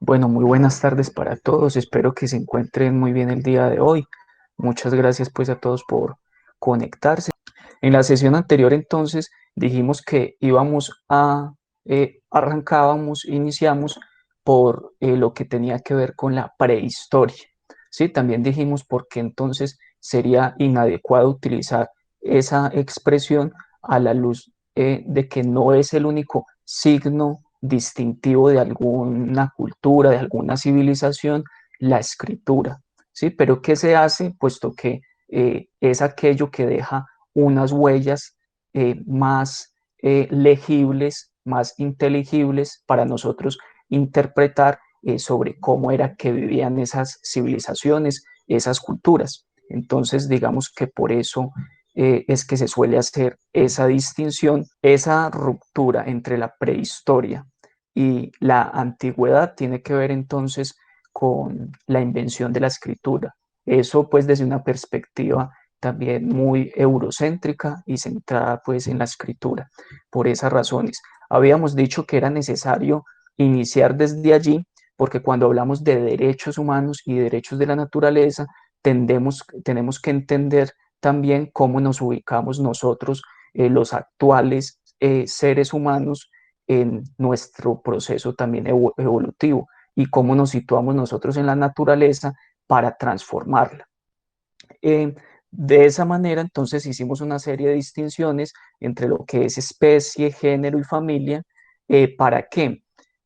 Bueno, muy buenas tardes para todos. Espero que se encuentren muy bien el día de hoy. Muchas gracias pues a todos por conectarse. En la sesión anterior entonces dijimos que iniciamos por lo que tenía que ver con la prehistoria. ¿Sí? También dijimos por qué entonces sería inadecuado utilizar esa expresión a la luz de que no es el único signo distintivo de alguna cultura, de alguna civilización, la escritura. ¿Sí? Pero ¿qué se hace? Puesto que es aquello que deja unas huellas más legibles, más inteligibles para nosotros interpretar sobre cómo era que vivían esas civilizaciones, esas culturas. Entonces, digamos que por eso es que se suele hacer esa distinción, esa ruptura entre la prehistoria y la antigüedad tiene que ver entonces con la invención de la escritura. Eso pues desde una perspectiva también muy eurocéntrica y centrada pues en la escritura. Por esas razones, habíamos dicho que era necesario iniciar desde allí porque cuando hablamos de derechos humanos y derechos de la naturaleza, tenemos que entender también cómo nos ubicamos nosotros, los actuales seres humanos, en nuestro proceso también evolutivo y cómo nos situamos nosotros en la naturaleza para transformarla. Eh, de esa manera, entonces, hicimos una serie de distinciones entre lo que es especie, género y familia. ¿Para qué?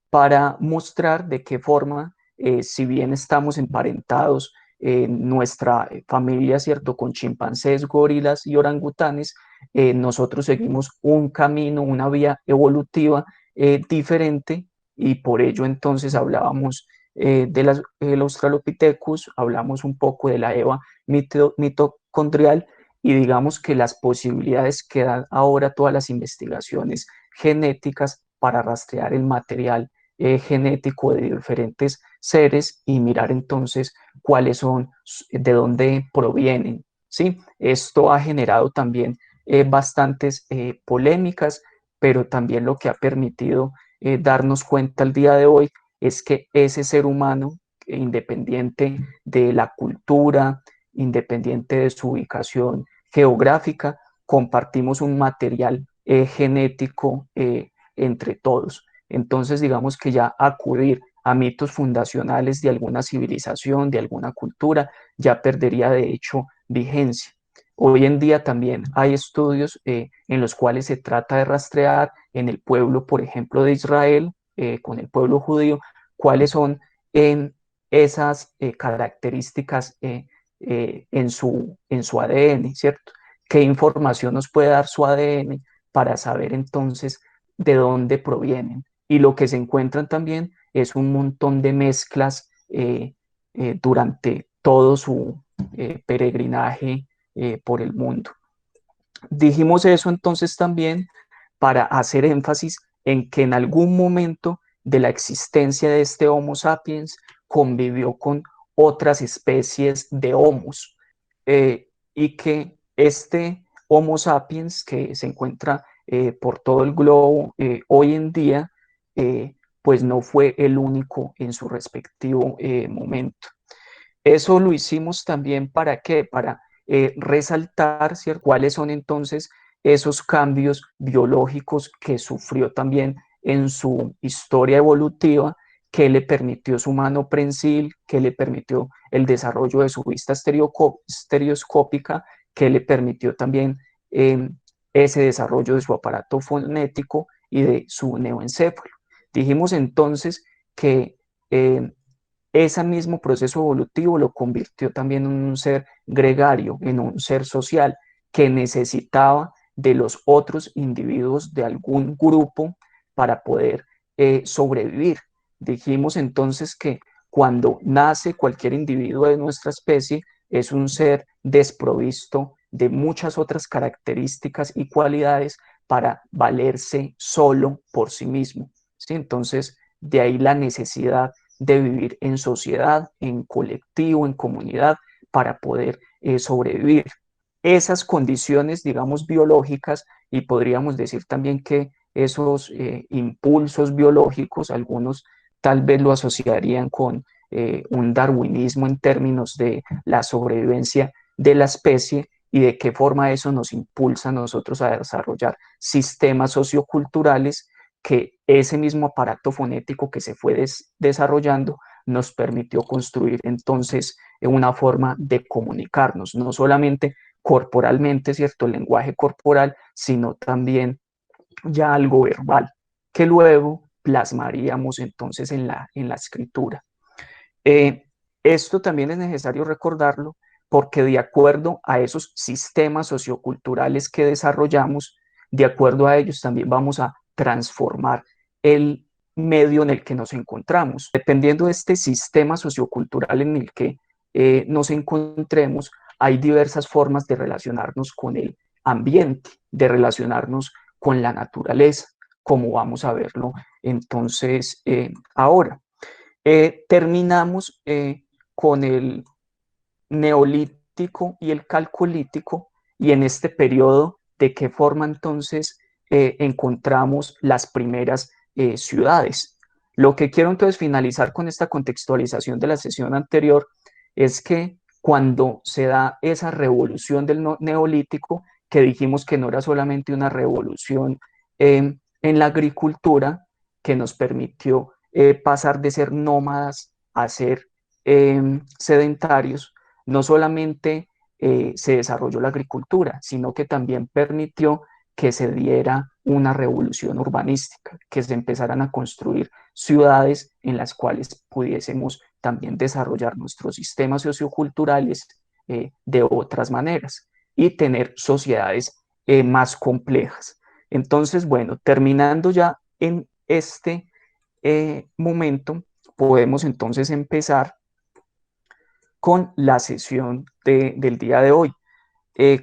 Para mostrar de qué forma, si bien estamos emparentados en nuestra familia, ¿cierto? Con chimpancés, gorilas y orangutanes, nosotros seguimos un camino, una vía evolutiva diferente y por ello entonces hablábamos del Australopithecus, hablamos un poco de la Eva mitocondrial y digamos que las posibilidades que dan ahora todas las investigaciones genéticas para rastrear el material genético de diferentes seres y mirar entonces cuáles son, de dónde provienen. ¿Sí? Esto ha generado también bastantes polémicas, pero también lo que ha permitido darnos cuenta el día de hoy es que ese ser humano, independiente de la cultura, independiente de su ubicación geográfica, compartimos un material genético entre todos. Entonces, digamos que ya acudir a mitos fundacionales de alguna civilización, de alguna cultura, ya perdería de hecho vigencia. Hoy en día también hay estudios en los cuales se trata de rastrear en el pueblo, por ejemplo, de Israel, con el pueblo judío, cuáles son en esas características en su ADN, ¿cierto? ¿Qué información nos puede dar su ADN para saber entonces de dónde provienen? Y lo que se encuentran también es un montón de mezclas durante todo su peregrinaje por el mundo. Dijimos eso entonces también para hacer énfasis en que en algún momento de la existencia de este Homo sapiens convivió con otras especies de Homos y que este Homo sapiens que se encuentra por todo el globo hoy en día, pues no fue el único en su respectivo momento. Eso lo hicimos también para qué, para resaltar, ¿cierto? Cuáles son entonces esos cambios biológicos que sufrió también en su historia evolutiva, que le permitió su mano prensil, que le permitió el desarrollo de su vista estereoscópica, que le permitió también eh, ese desarrollo de su aparato fonético y de su neoencéfalo. Dijimos entonces que eh, ese mismo proceso evolutivo lo convirtió también en un ser gregario, en un ser social que necesitaba de los otros individuos de algún grupo para poder sobrevivir. Dijimos entonces que cuando nace cualquier individuo de nuestra especie es un ser desprovisto de muchas otras características y cualidades para valerse solo por sí mismo. ¿Sí? Entonces, de ahí la necesidad de vivir en sociedad, en colectivo, en comunidad, para poder sobrevivir. Esas condiciones, digamos, biológicas, y podríamos decir también que esos impulsos biológicos, algunos tal vez lo asociarían con un darwinismo en términos de la sobrevivencia de la especie y de qué forma eso nos impulsa a nosotros a desarrollar sistemas socioculturales que ese mismo aparato fonético que se fue desarrollando nos permitió construir entonces una forma de comunicarnos, no solamente corporalmente, ¿cierto? El lenguaje corporal, sino también ya algo verbal, que luego plasmaríamos entonces en la escritura. Eh, Esto también es necesario recordarlo porque de acuerdo a esos sistemas socioculturales que desarrollamos, de acuerdo a ellos también vamos a transformar el medio en el que nos encontramos. Dependiendo de este sistema sociocultural en el que nos encontremos, hay diversas formas de relacionarnos con el ambiente, de relacionarnos con la naturaleza, como vamos a verlo entonces ahora. Terminamos con el neolítico y el calcolítico, y en este periodo, ¿de qué forma entonces encontramos las primeras ciudades? Lo que quiero entonces finalizar con esta contextualización de la sesión anterior es que cuando se da esa revolución del neolítico, que dijimos que no era solamente una revolución en la agricultura que nos permitió pasar de ser nómadas a ser sedentarios, no solamente se desarrolló la agricultura, sino que también permitió que se diera una revolución urbanística, que se empezaran a construir ciudades en las cuales pudiésemos también desarrollar nuestros sistemas socioculturales de otras maneras y tener sociedades más complejas. Entonces, bueno, terminando ya en este momento, podemos entonces empezar con la sesión del día de hoy.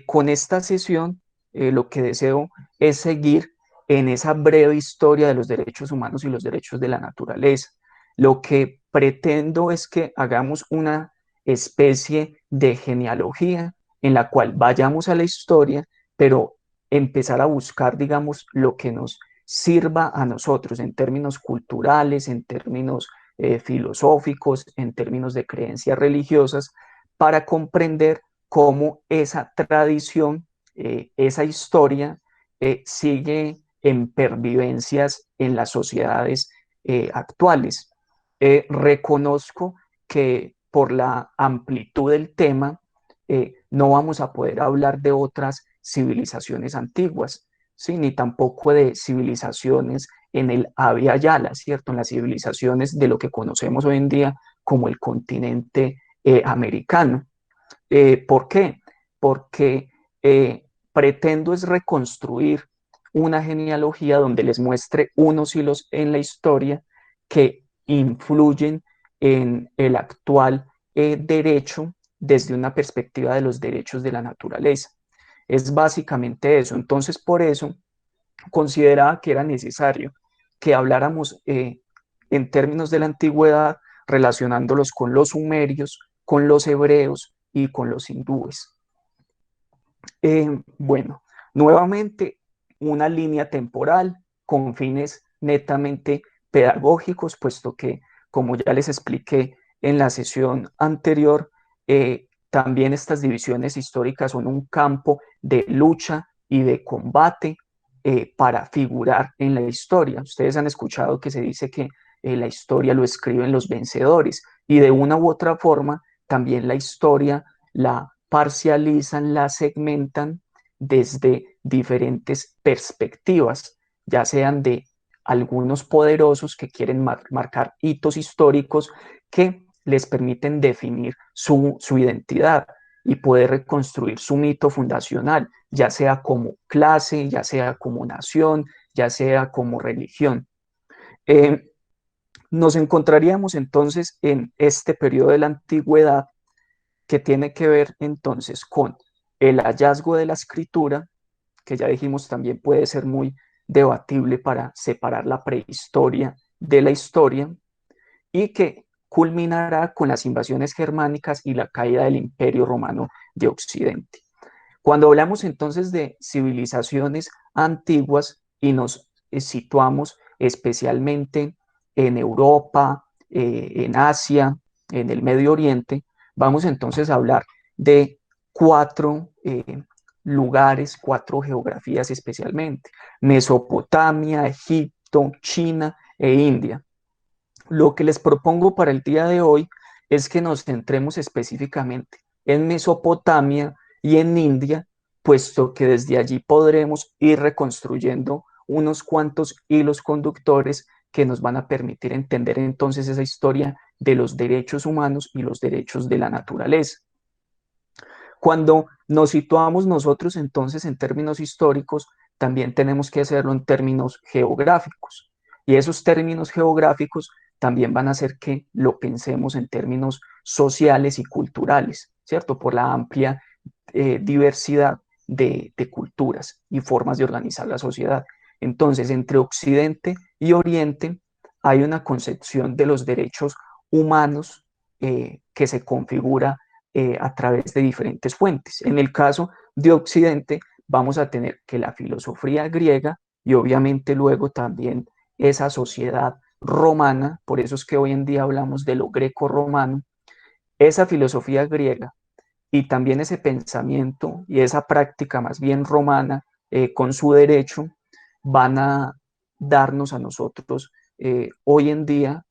Con esta sesión, lo que deseo es seguir en esa breve historia de los derechos humanos y los derechos de la naturaleza. Lo que pretendo es que hagamos una especie de genealogía en la cual vayamos a la historia, pero empezar a buscar, digamos, lo que nos sirva a nosotros en términos culturales, en términos filosóficos, en términos de creencias religiosas, para comprender cómo esa tradición, esa historia, sigue en pervivencias en las sociedades actuales. Reconozco que por la amplitud del tema, no vamos a poder hablar de otras civilizaciones antiguas, ¿sí? Ni tampoco de civilizaciones en el Abya Yala, ¿cierto? En las civilizaciones de lo que conocemos hoy en día como el continente americano. ¿Por qué? Porque pretendo es reconstruir una genealogía donde les muestre unos hilos en la historia que influyen en el actual derecho desde una perspectiva de los derechos de la naturaleza. Es básicamente eso. Entonces, por eso consideraba que era necesario que habláramos en términos de la antigüedad, relacionándolos con los sumerios, con los hebreos y con los hindúes. Bueno, nuevamente una línea temporal con fines netamente pedagógicos, puesto que, como ya les expliqué en la sesión anterior, también estas divisiones históricas son un campo de lucha y de combate para figurar en la historia. Ustedes han escuchado que se dice que la historia lo escriben los vencedores y de una u otra forma también la historia la parcializan, la segmentan desde diferentes perspectivas, ya sean de algunos poderosos que quieren marcar hitos históricos que les permiten definir su identidad y poder reconstruir su mito fundacional, ya sea como clase, ya sea como nación, ya sea como religión. Eh, Nos encontraríamos entonces en este periodo de la antigüedad que tiene que ver entonces con el hallazgo de la escritura, que ya dijimos también puede ser muy debatible para separar la prehistoria de la historia, y que culminará con las invasiones germánicas y la caída del Imperio Romano de Occidente. Cuando hablamos entonces de civilizaciones antiguas y nos situamos especialmente en Europa, en Asia, en el Medio Oriente, vamos entonces a hablar de cuatro lugares, cuatro geografías especialmente: Mesopotamia, Egipto, China e India. Lo que les propongo para el día de hoy es que nos centremos específicamente en Mesopotamia y en India, puesto que desde allí podremos ir reconstruyendo unos cuantos hilos conductores que nos van a permitir entender entonces esa historia de los derechos humanos y los derechos de la naturaleza. Cuando nos situamos nosotros entonces en términos históricos, también tenemos que hacerlo en términos geográficos. Y esos términos geográficos también van a hacer que lo pensemos en términos sociales y culturales, ¿cierto? Por la amplia diversidad de culturas y formas de organizar la sociedad. Entonces, entre Occidente y Oriente hay una concepción de los derechos humanos que se configura a través de diferentes fuentes. En el caso de Occidente, vamos a tener que la filosofía griega y obviamente luego también esa sociedad romana, por eso es que hoy en día hablamos de lo greco-romano, esa filosofía griega y también ese pensamiento y esa práctica más bien romana con su derecho van a darnos a nosotros hoy en día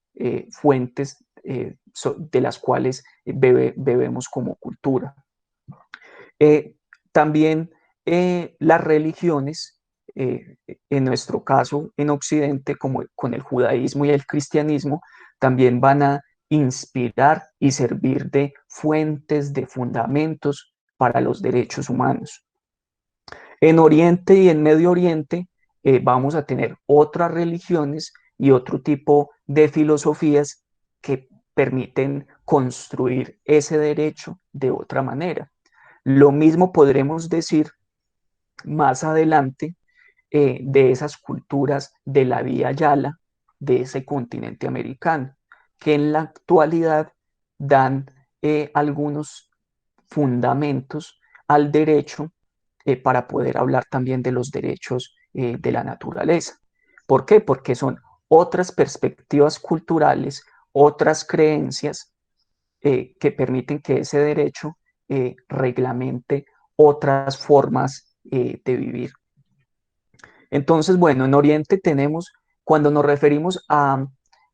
fuentes de las cuales bebemos como cultura. Eh, También las religiones, en nuestro caso en Occidente, como con el judaísmo y el cristianismo, también van a inspirar y servir de fuentes, de fundamentos para los derechos humanos. En Oriente y en Medio Oriente vamos a tener otras religiones y otro tipo de filosofías que permiten construir ese derecho de otra manera. Lo mismo podremos decir más adelante de esas culturas de la Vía Yala, de ese continente americano, que en la actualidad dan algunos fundamentos al derecho para poder hablar también de los derechos de la naturaleza. ¿Por qué? Porque son otras perspectivas culturales, otras creencias que permiten que ese derecho reglamente otras formas de vivir. Entonces, bueno, en Oriente tenemos, cuando nos referimos a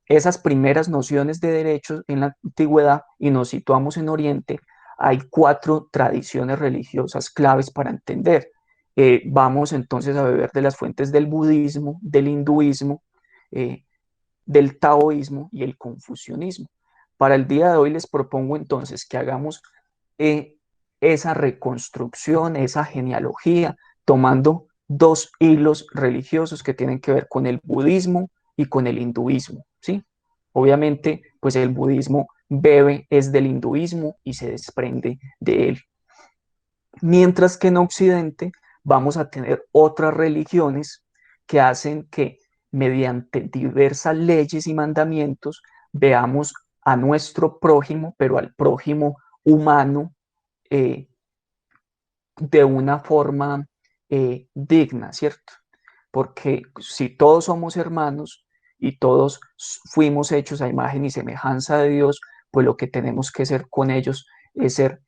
esas primeras nociones de derechos en la antigüedad y nos situamos en Oriente, hay cuatro tradiciones religiosas claves para entender. Vamos entonces a beber de las fuentes del budismo, del hinduismo, eh, del taoísmo y el confucianismo. Para el día de hoy les propongo entonces que hagamos eh, esa reconstrucción, esa genealogía, tomando dos hilos religiosos que tienen que ver con el budismo y con el hinduismo, ¿sí? Obviamente, pues el budismo bebe es del hinduismo y se desprende de él. Mientras que en Occidente vamos a tener otras religiones que hacen que mediante diversas leyes y mandamientos veamos a nuestro prójimo, pero al prójimo humano, eh, de una forma digna, ¿cierto? Porque si todos somos hermanos y todos fuimos hechos a imagen y semejanza de Dios, pues lo que tenemos que ser con ellos es ser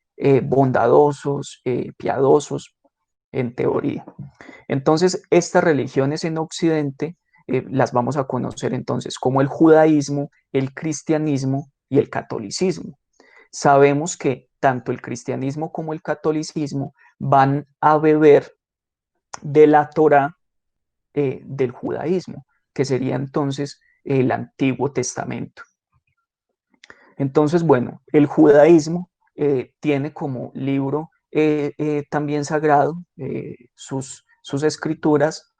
bondadosos, piadosos, en teoría. Entonces, estas religiones en Occidente las vamos a conocer entonces como el judaísmo, el cristianismo y el catolicismo. Sabemos que tanto el cristianismo como el catolicismo van a beber de la Torá del judaísmo, que sería entonces el Antiguo Testamento. Entonces, bueno, el judaísmo tiene como libro también sagrado sus escrituras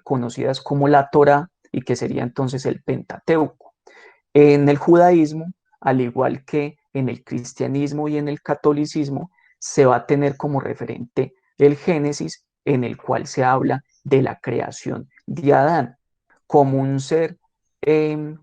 conocidas como la Torá y que sería entonces el Pentateuco. En el judaísmo, al igual que en el cristianismo y en el catolicismo, se va a tener como referente el Génesis, en el cual se habla de la creación de Adán como un ser eh,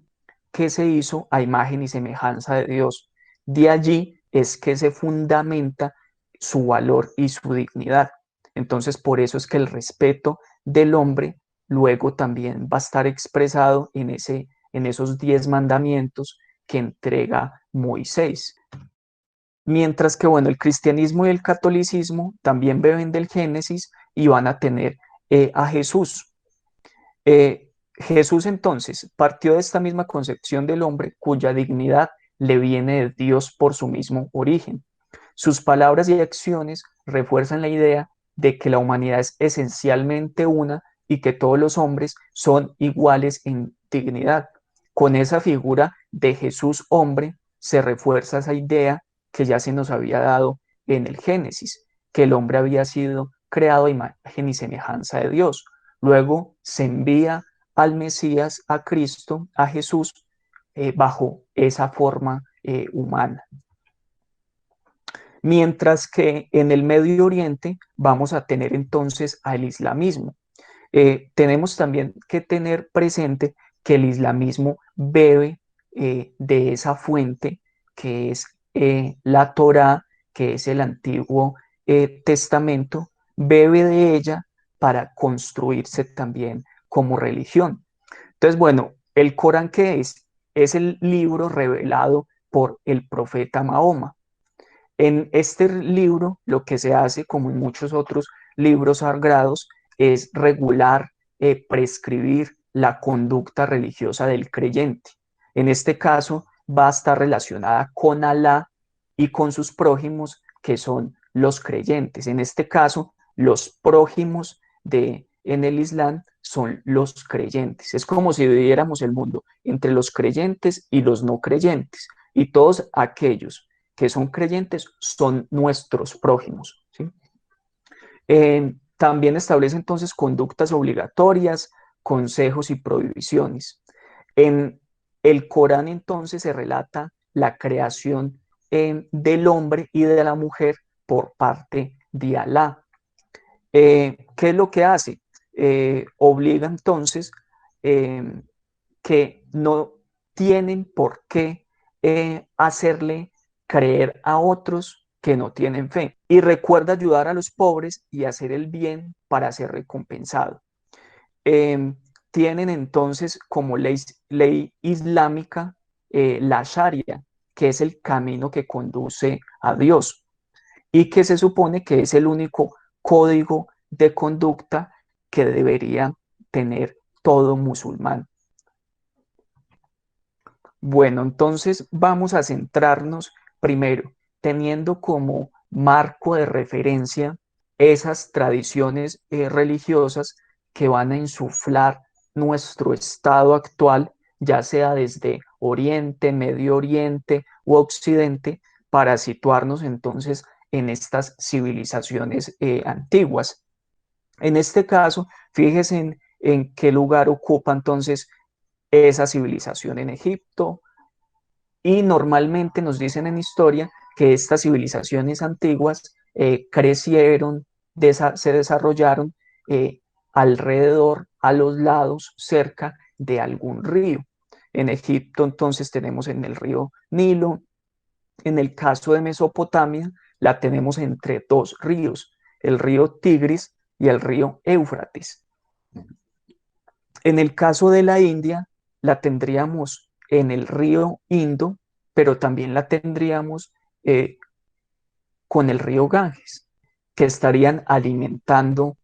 que se hizo a imagen y semejanza de Dios. De allí es que se fundamenta su valor y su dignidad. Entonces, por eso es que el respeto del hombre luego también va a estar expresado en ese en esos 10 mandamientos que entrega Moisés. Mientras que, bueno, el cristianismo y el catolicismo también beben del Génesis y van a tener a Jesús. Jesús entonces partió de esta misma concepción del hombre cuya dignidad le viene de Dios por su mismo origen. Sus palabras y acciones refuerzan la idea de que la humanidad es esencialmente una y que todos los hombres son iguales en dignidad. Con esa figura de Jesús hombre se refuerza esa idea que ya se nos había dado en el Génesis, que el hombre había sido creado a imagen y semejanza de Dios. Luego se envía al Mesías, a Cristo, a Jesús, bajo esa forma humana. Mientras que en el Medio Oriente vamos a tener entonces al islamismo. Tenemos también que tener presente que el islamismo bebe de esa fuente que es la Torá, que es el Antiguo Testamento, bebe de ella para construirse también como religión. Entonces, bueno, el Corán, ¿qué es? Es el libro revelado por el profeta Mahoma. En este libro lo que se hace, como en muchos otros libros sagrados, es regular, prescribir la conducta religiosa del creyente. En este caso va a estar relacionada con Alá y con sus prójimos, que son los creyentes. En este caso, los prójimos en el Islam son los creyentes. Es como si dividiéramos el mundo entre los creyentes y los no creyentes. Y todos aquellos que son creyentes son nuestros prójimos, ¿sí? También establece entonces conductas obligatorias, consejos y prohibiciones. En el Corán entonces se relata la creación del hombre y de la mujer por parte de Alá. ¿Qué es lo que hace? Obliga entonces que no tienen por qué hacerle creer a otros que no tienen fe. Y recuerda ayudar a los pobres y hacer el bien para ser recompensado. Eh, Tienen entonces como ley islámica la Sharia, que es el camino que conduce a Dios y que se supone que es el único código de conducta que debería tener todo musulmán. Bueno, entonces vamos a centrarnos primero teniendo como marco de referencia esas tradiciones religiosas que van a insuflar nuestro estado actual, ya sea desde Oriente, Medio Oriente u Occidente, para situarnos entonces en estas civilizaciones antiguas. En este caso, fíjese en qué lugar ocupa entonces esa civilización en Egipto, y normalmente nos dicen en historia que estas civilizaciones antiguas crecieron, se desarrollaron alrededor, a los lados, cerca de algún río. En Egipto entonces tenemos en el río Nilo. En el caso de Mesopotamia la tenemos entre dos ríos, el río Tigris y el río Éufrates. En el caso de la India, la tendríamos en el río Indo, pero también la tendríamos con el río Ganges, que estarían alimentando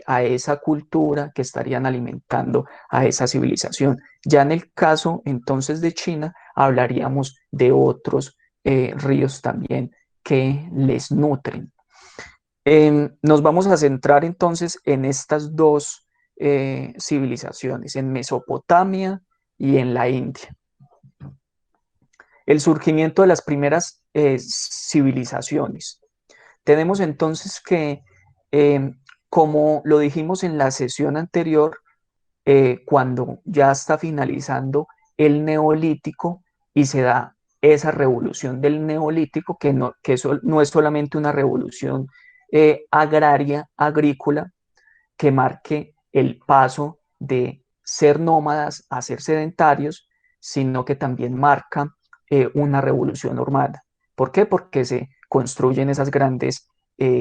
a esa cultura, que estarían alimentando a esa civilización. Ya en el caso entonces de China, hablaríamos de otros ríos también que les nutren. Nos vamos a centrar entonces en estas dos civilizaciones, en Mesopotamia y en la India. El surgimiento de las primeras civilizaciones. Tenemos entonces que, como lo dijimos en la sesión anterior, cuando ya está finalizando el neolítico y se da esa revolución del neolítico, que eso no es solamente una revolución agraria, agrícola, que marque el paso de ser nómadas a ser sedentarios, sino que también marca una revolución urbana. ¿Por qué? Porque se construyen esas grandes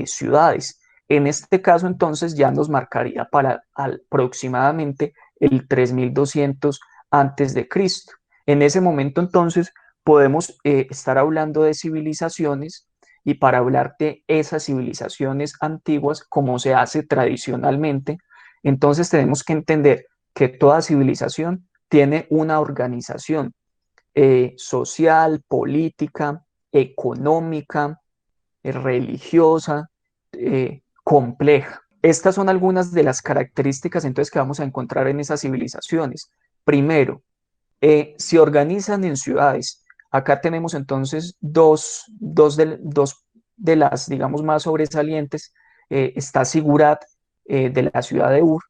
ciudades. En este caso, entonces, ya nos marcaría para aproximadamente el 3200 antes de Cristo. En ese momento entonces podemos estar hablando de civilizaciones, y para hablar de esas civilizaciones antiguas, como se hace tradicionalmente, entonces tenemos que entender que toda civilización tiene una organización social, política, económica, religiosa, compleja. Estas son algunas de las características entonces que vamos a encontrar en esas civilizaciones. Primero, se organizan en ciudades. Acá tenemos entonces dos de las, digamos, más sobresalientes. Está Sigurat, de la ciudad de Ur,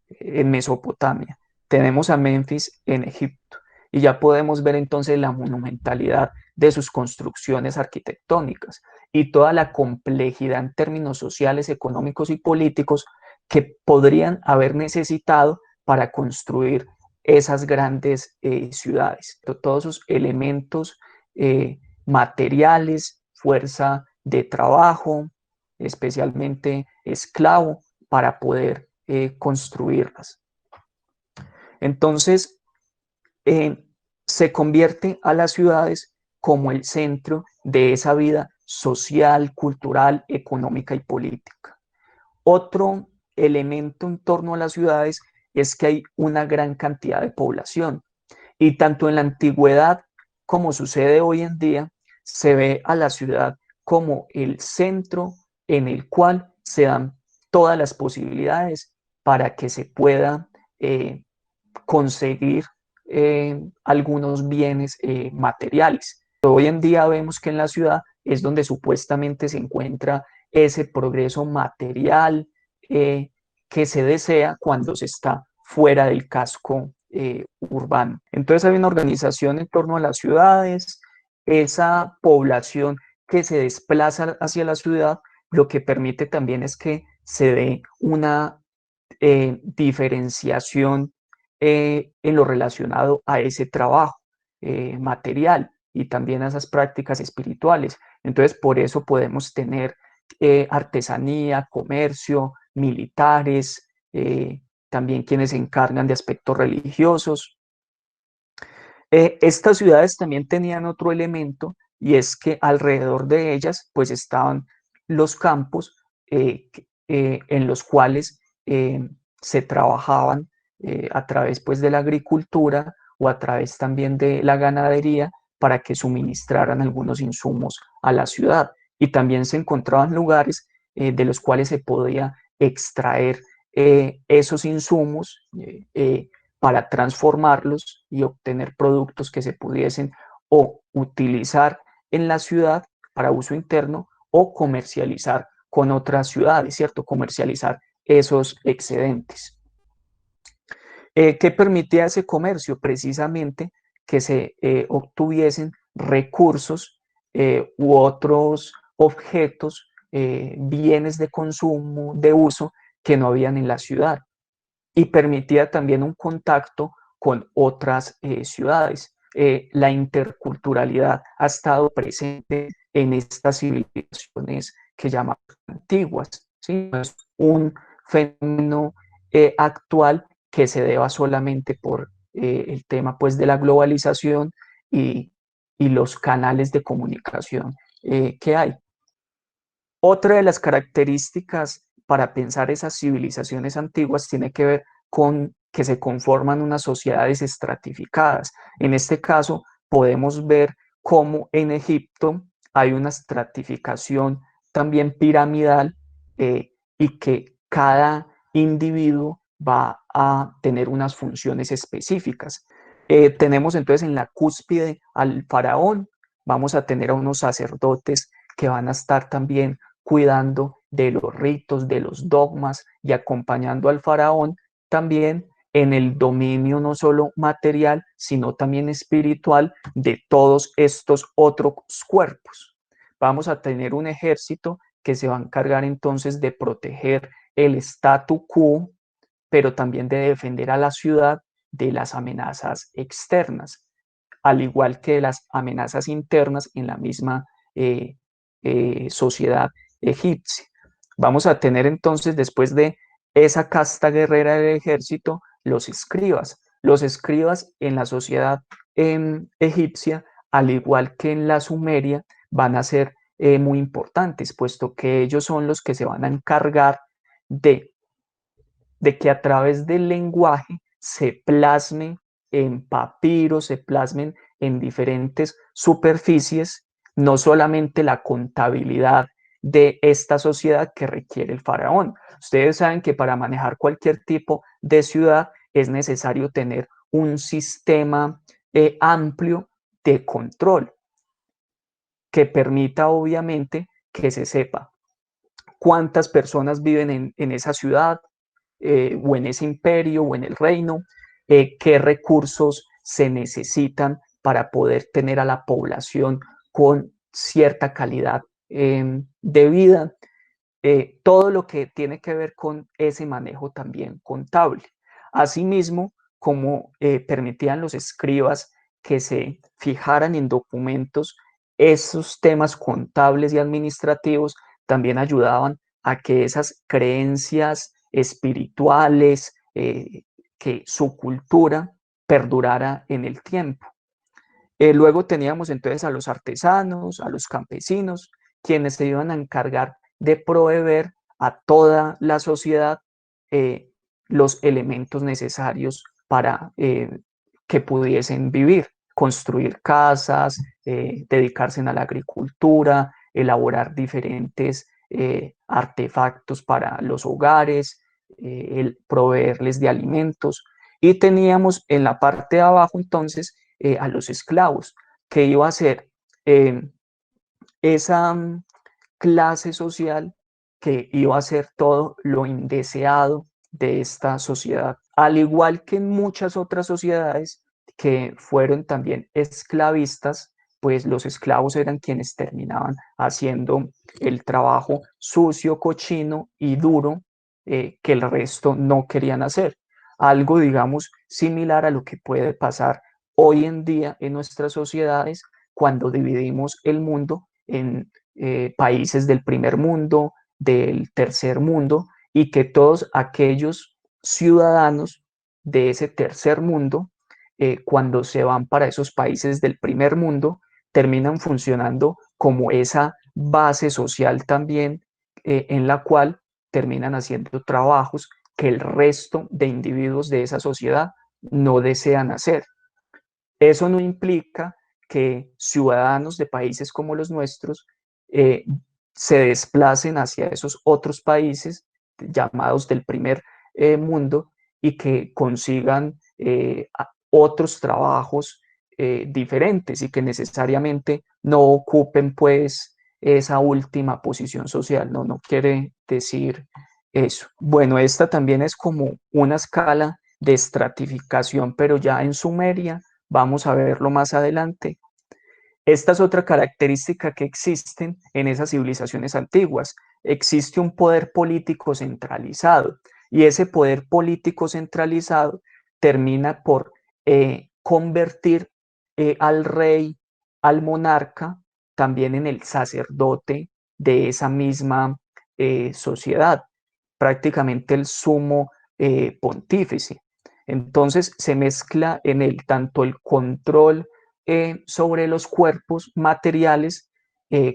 en Mesopotamia. Tenemos a Memphis en Egipto. Y ya podemos ver entonces la monumentalidad de sus construcciones arquitectónicas y toda la complejidad en términos sociales, económicos y políticos que podrían haber necesitado para construir esas grandes ciudades. Todos esos elementos materiales, fuerza de trabajo, especialmente esclavo, para poder construirlas. Entonces, eh, se convierte a las ciudades como el centro de esa vida social, cultural, económica y política. Otro elemento en torno a las ciudades es que hay una gran cantidad de población, y tanto en la antigüedad como sucede hoy en día, se ve a la ciudad como el centro en el cual se dan todas las posibilidades para que se pueda conseguir algunos bienes materiales. Hoy en día vemos que en la ciudad es donde supuestamente se encuentra ese progreso material que se desea cuando se está fuera del casco urbano. Entonces hay una organización en torno a las ciudades, esa población que se desplaza hacia la ciudad, lo que permite también es que se dé una diferenciación en lo relacionado a ese trabajo material y también a esas prácticas espirituales. Entonces, por eso podemos tener artesanía, comercio, militares, también quienes se encargan de aspectos religiosos. Estas ciudades también tenían otro elemento, y es que alrededor de ellas pues estaban los campos en los cuales se trabajaban a través pues de la agricultura o a través también de la ganadería para que suministraran algunos insumos a la ciudad. Y también se encontraban lugares de los cuales se podía extraer esos insumos para transformarlos y obtener productos que se pudiesen o utilizar en la ciudad para uso interno o comercializar con otras ciudades, ¿cierto? Comercializar esos excedentes. ¿Qué permitía ese comercio? Precisamente que se obtuviesen recursos u otros objetos, bienes de consumo, de uso, que no habían en la ciudad, y permitía también un contacto con otras ciudades. La interculturalidad ha estado presente en estas civilizaciones que llamamos antiguas, ¿sí? No es un fenómeno actual que se deba solamente por el tema pues, de la globalización y los canales de comunicación que hay. Otra de las características para pensar esas civilizaciones antiguas tiene que ver con que se conforman unas sociedades estratificadas. En este caso, podemos ver cómo en Egipto hay una estratificación también piramidal, y que cada individuo va a tener unas funciones específicas. Tenemos entonces en la cúspide al faraón, vamos a tener a unos sacerdotes que van a estar también cuidando de los ritos, de los dogmas y acompañando al faraón también en el dominio no solo material, sino también espiritual de todos estos otros cuerpos. Vamos a tener un ejército que se va a encargar entonces de proteger el statu quo, pero también de defender a la ciudad de las amenazas externas, al igual que de las amenazas internas en la misma sociedad egipcia. Vamos a tener entonces, después de esa casta guerrera del ejército, los escribas. Los escribas en la sociedad egipcia, al igual que en la sumeria, van a ser muy importantes, puesto que ellos son los que se van a encargar de, de que a través del lenguaje se plasme en papiros, se plasmen en diferentes superficies, no solamente la contabilidad de esta sociedad que requiere el faraón. Ustedes saben que para manejar cualquier tipo de ciudad es necesario tener un sistema amplio de control que permita obviamente que se sepa cuántas personas viven en esa ciudad, o en ese imperio o en el reino, qué recursos se necesitan para poder tener a la población con cierta calidad de vida, todo lo que tiene que ver con ese manejo también contable. Asimismo, como permitían los escribas que se fijaran en documentos esos temas contables y administrativos, también ayudaban a que esas creencias espirituales, que su cultura perdurara en el tiempo. Luego teníamos entonces a los artesanos, a los campesinos, quienes se iban a encargar de proveer a toda la sociedad eh, los elementos necesarios para que pudiesen vivir, construir casas, dedicarse a la agricultura, elaborar diferentes artefactos para los hogares, proveerles de alimentos. Y teníamos en la parte de abajo entonces a los esclavos, que iba a ser eh, esa clase social que iba a ser todo lo indeseado de esta sociedad, al igual que en muchas otras sociedades que fueron también esclavistas, pues los esclavos eran quienes terminaban haciendo el trabajo sucio, cochino y duro que el resto no querían hacer. Algo, digamos, similar a lo que puede pasar hoy en día en nuestras sociedades cuando dividimos el mundo en países del primer mundo, del tercer mundo, y que todos aquellos ciudadanos de ese tercer mundo, cuando se van para esos países del primer mundo, terminan funcionando como esa base social también, en la cual terminan haciendo trabajos que el resto de individuos de esa sociedad no desean hacer. Eso no implica que ciudadanos de países como los nuestros eh, se desplacen hacia esos otros países llamados del primer mundo y que consigan otros trabajos diferentes y que necesariamente no ocupen pues esa última posición social. No, no quiere decir eso. Bueno, esta también es como una escala de estratificación, pero ya en Sumeria. Vamos a verlo más adelante. Esta es otra característica que existen en esas civilizaciones antiguas. Existe un poder político centralizado y ese poder político centralizado termina por convertir al rey, al monarca, también en el sacerdote de esa misma sociedad, prácticamente el sumo pontífice. Entonces se mezcla en él tanto el control sobre los cuerpos materiales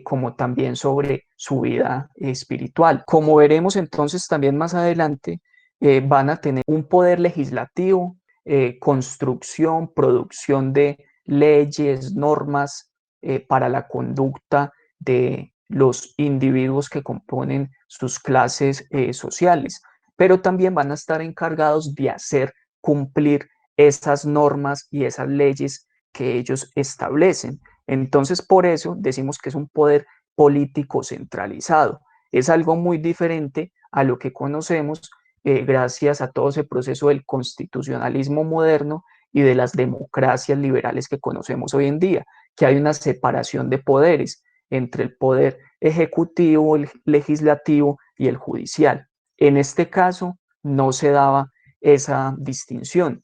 como también sobre su vida espiritual. Como veremos entonces también más adelante, van a tener un poder legislativo, construcción, producción de leyes, normas para la conducta de los individuos que componen sus clases sociales, pero también van a estar encargados de hacer cumplir esas normas y esas leyes que ellos establecen. Entonces, por eso decimos que es un poder político centralizado. Es algo muy diferente a lo que conocemos gracias a todo ese proceso del constitucionalismo moderno y de las democracias liberales que conocemos hoy en día, que hay una separación de poderes entre el poder ejecutivo, el legislativo y el judicial. En este caso, no se daba esa distinción.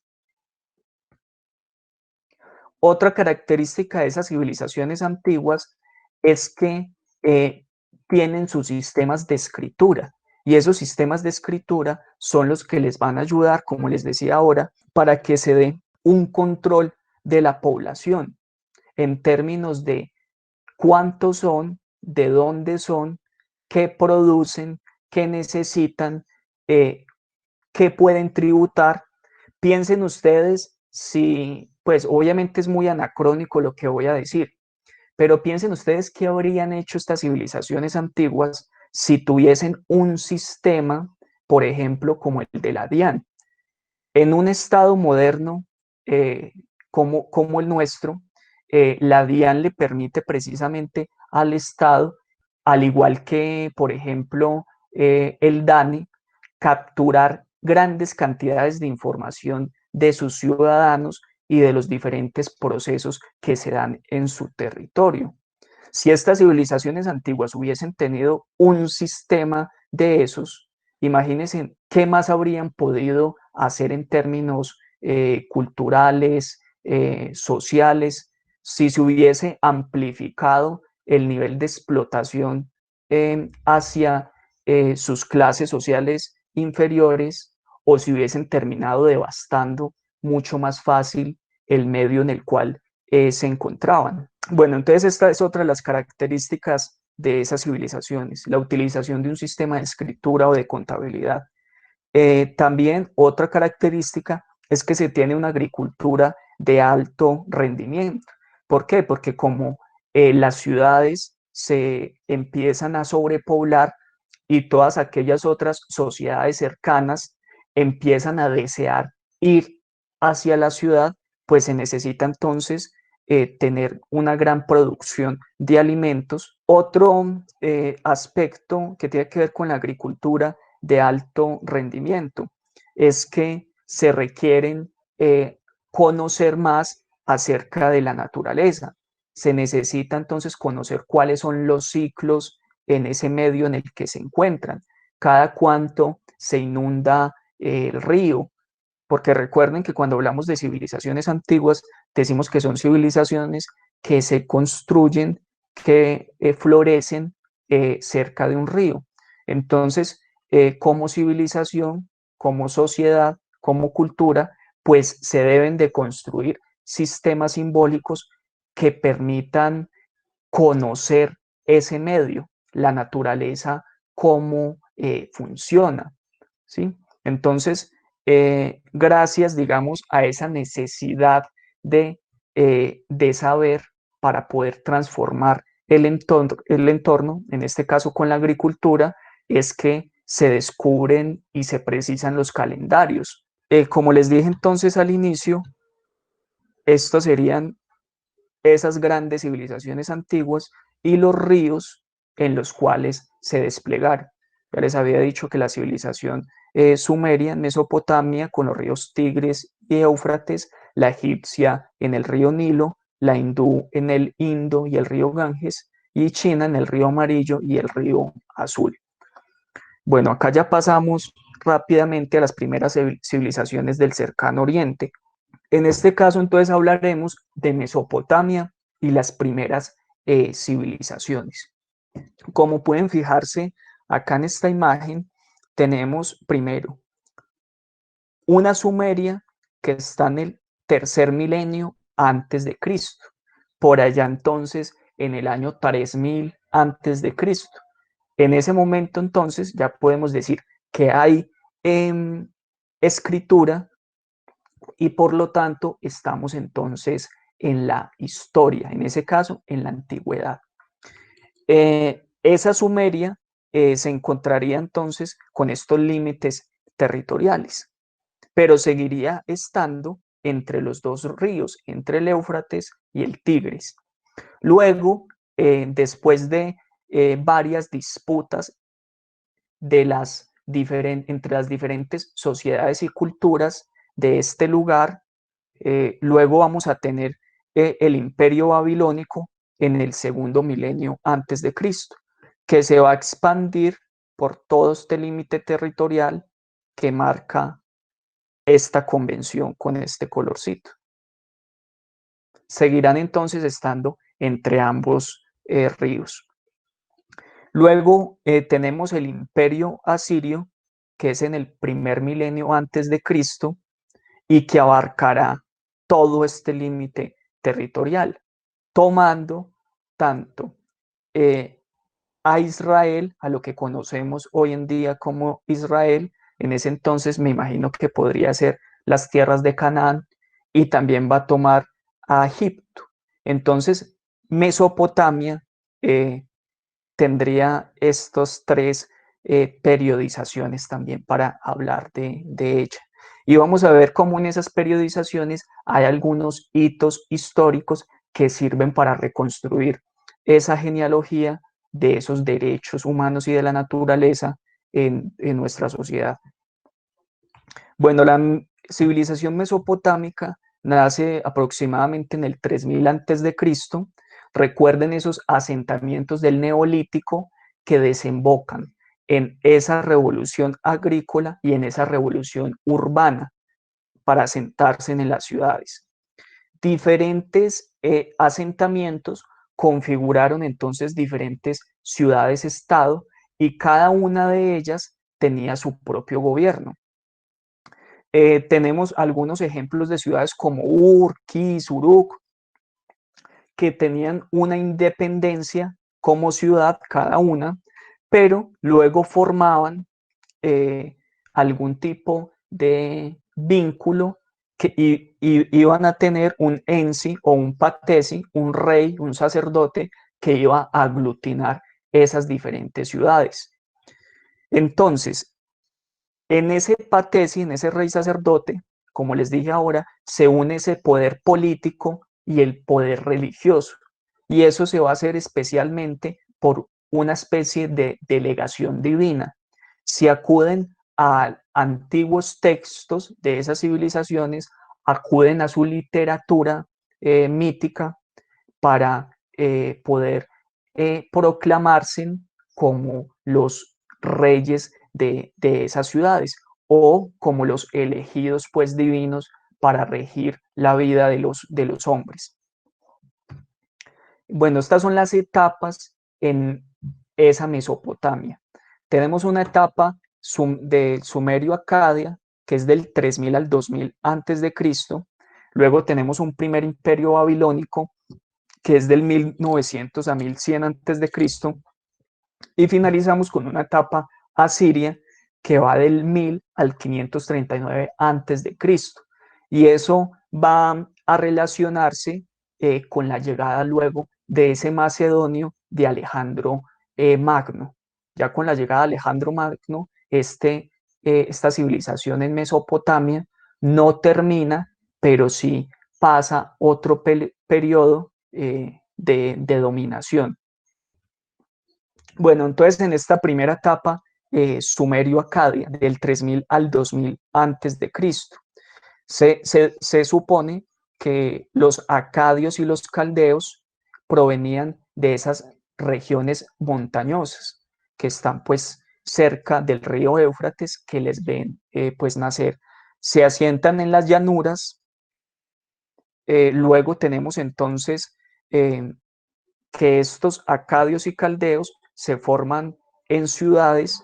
Otra característica de esas civilizaciones antiguas es que eh, tienen sus sistemas de escritura y esos sistemas de escritura son los que les van a ayudar, como les decía ahora, para que se dé un control de la población en términos de cuántos son, de dónde son, qué producen, qué necesitan, qué pueden tributar. Piensen ustedes si, pues obviamente es muy anacrónico lo que voy a decir, pero piensen ustedes qué habrían hecho estas civilizaciones antiguas si tuviesen un sistema, por ejemplo, como el de la DIAN. En un estado moderno eh, como el nuestro, la DIAN le permite precisamente al Estado, al igual que, por ejemplo, el DANE, capturar grandes cantidades de información de sus ciudadanos y de los diferentes procesos que se dan en su territorio. Si estas civilizaciones antiguas hubiesen tenido un sistema de esos, imagínense qué más habrían podido hacer en términos culturales, sociales, si se hubiese amplificado el nivel de explotación hacia sus clases sociales inferiores, o si hubiesen terminado devastando mucho más fácil el medio en el cual se encontraban. Bueno, entonces esta es otra de las características de esas civilizaciones, la utilización de un sistema de escritura o de contabilidad. También otra característica es que se tiene una agricultura de alto rendimiento. ¿Por qué? Porque como las ciudades se empiezan a sobrepoblar y todas aquellas otras sociedades cercanas empiezan a desear ir hacia la ciudad, pues se necesita entonces tener una gran producción de alimentos. Otro aspecto que tiene que ver con la agricultura de alto rendimiento es que se requieren conocer más acerca de la naturaleza. Se necesita entonces conocer cuáles son los ciclos en ese medio en el que se encuentran, cada cuánto se inunda el río, porque recuerden que cuando hablamos de civilizaciones antiguas, decimos que son civilizaciones que se construyen, que florecen cerca de un río. Entonces, como civilización, como sociedad, como cultura, pues se deben de construir sistemas simbólicos que permitan conocer ese medio, la naturaleza, cómo funciona, ¿sí? Entonces, gracias, digamos, a esa necesidad de saber para poder transformar el entorno, en este caso con la agricultura, es que se descubren y se precisan los calendarios. Como les dije entonces al inicio, estos serían esas grandes civilizaciones antiguas y los ríos en los cuales se desplegaron. Ya les había dicho que la civilización sumeria en Mesopotamia, con los ríos Tigris y Éufrates, la egipcia en el río Nilo, la hindú en el Indo y el río Ganges, y China en el río Amarillo y el río Azul. Bueno, acá ya pasamos rápidamente a las primeras civilizaciones del cercano oriente. En este caso, entonces, hablaremos de Mesopotamia y las primeras civilizaciones. Como pueden fijarse, acá en esta imagen tenemos primero una Sumeria que está en el tercer milenio antes de Cristo, por allá entonces en el año 3000 antes de Cristo. En ese momento entonces ya podemos decir que hay escritura y por lo tanto estamos entonces en la historia, en ese caso en la antigüedad. Esa Sumeria se encontraría entonces con estos límites territoriales, pero seguiría estando entre los dos ríos, entre el Éufrates y el Tigris. Luego, después de varias disputas entre las diferentes sociedades y culturas de este lugar, luego vamos a tener el imperio babilónico en el segundo milenio antes de Cristo, que se va a expandir por todo este límite territorial que marca esta convención con este colorcito. Seguirán entonces estando entre ambos ríos. Luego tenemos el imperio asirio, que es en el primer milenio antes de Cristo, y que abarcará todo este límite territorial, tomando tanto eh, a Israel, a lo que conocemos hoy en día como Israel. En ese entonces me imagino que podría ser las tierras de Canaán, y también va a tomar a Egipto. Entonces, Mesopotamia tendría estos tres periodizaciones también para hablar de ella. Y vamos a ver cómo en esas periodizaciones hay algunos hitos históricos que sirven para reconstruir esa genealogía de esos derechos humanos y de la naturaleza en nuestra sociedad. Bueno, la civilización mesopotámica nace aproximadamente en el 3000 antes de Cristo. Recuerden esos asentamientos del Neolítico que desembocan en esa revolución agrícola y en esa revolución urbana para asentarse en las ciudades. Diferentes asentamientos configuraron entonces diferentes ciudades-estado, y cada una de ellas tenía su propio gobierno. Tenemos algunos ejemplos de ciudades como Ur, Kis, Uruk, que tenían una independencia como ciudad cada una, pero luego formaban eh, algún tipo de vínculo que iban a tener un ensi o un patesi, un rey, un sacerdote que iba a aglutinar esas diferentes ciudades. Entonces, en ese patesi, en ese rey sacerdote, como les dije ahora, se une ese poder político y el poder religioso. Y eso se va a hacer especialmente por una especie de delegación divina. Si acuden a antiguos textos de esas civilizaciones, acuden a su literatura mítica para poder proclamarse como los reyes de esas ciudades, o como los elegidos pues divinos para regir la vida de los hombres. Bueno, estas son las etapas en esa Mesopotamia. Tenemos una etapa de Sumerio-Acadia, que es del 3000 al 2000 antes de Cristo. Luego tenemos un primer imperio babilónico, que es del 1900 a 1100 antes de Cristo. Y finalizamos con una etapa asiria, que va del 1000 al 539 antes de Cristo. Y eso va a relacionarse con la llegada luego de ese macedonio de Alejandro Magno. Ya con la llegada de Alejandro Magno, esta civilización en Mesopotamia no termina, pero sí pasa otro periodo de dominación. Bueno, entonces en esta primera etapa, Sumerio-Acadia, del 3000 al 2000 antes de Cristo, se supone que los acadios y los caldeos provenían de esas regiones montañosas que están pues cerca del río Éufrates, que les ven pues nacer. Se asientan en las llanuras. Luego tenemos entonces eh, que estos acadios y caldeos se forman en ciudades,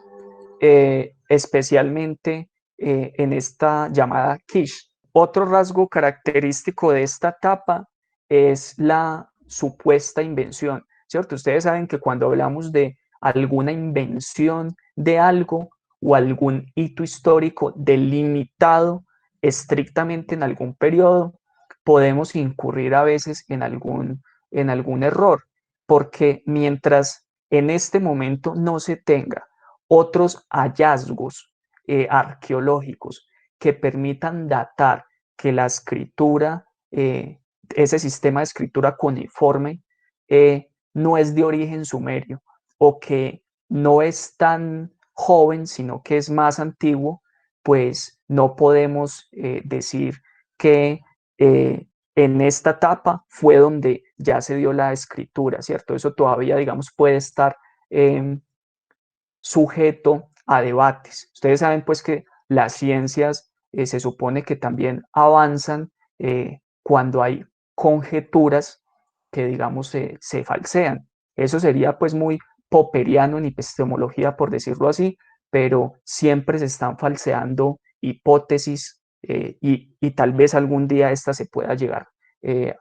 especialmente en esta llamada Kish. Otro rasgo característico de esta etapa es la supuesta invención, ¿cierto? Ustedes saben que cuando hablamos de alguna invención de algo o algún hito histórico delimitado estrictamente en algún periodo, podemos incurrir a veces en algún error, porque mientras en este momento no se tenga otros hallazgos arqueológicos que permitan datar que la escritura, ese sistema de escritura cuneiforme, no es de origen sumerio, o que no es tan joven, sino que es más antiguo, pues no podemos decir que en esta etapa fue donde ya se dio la escritura, ¿cierto? Eso todavía, digamos, puede estar sujeto a debates. Ustedes saben pues que las ciencias se supone que también avanzan cuando hay conjeturas que digamos se falsean. Eso sería pues muy popperiano en epistemología, por decirlo así, pero siempre se están falseando hipótesis y tal vez algún día esta se pueda llegar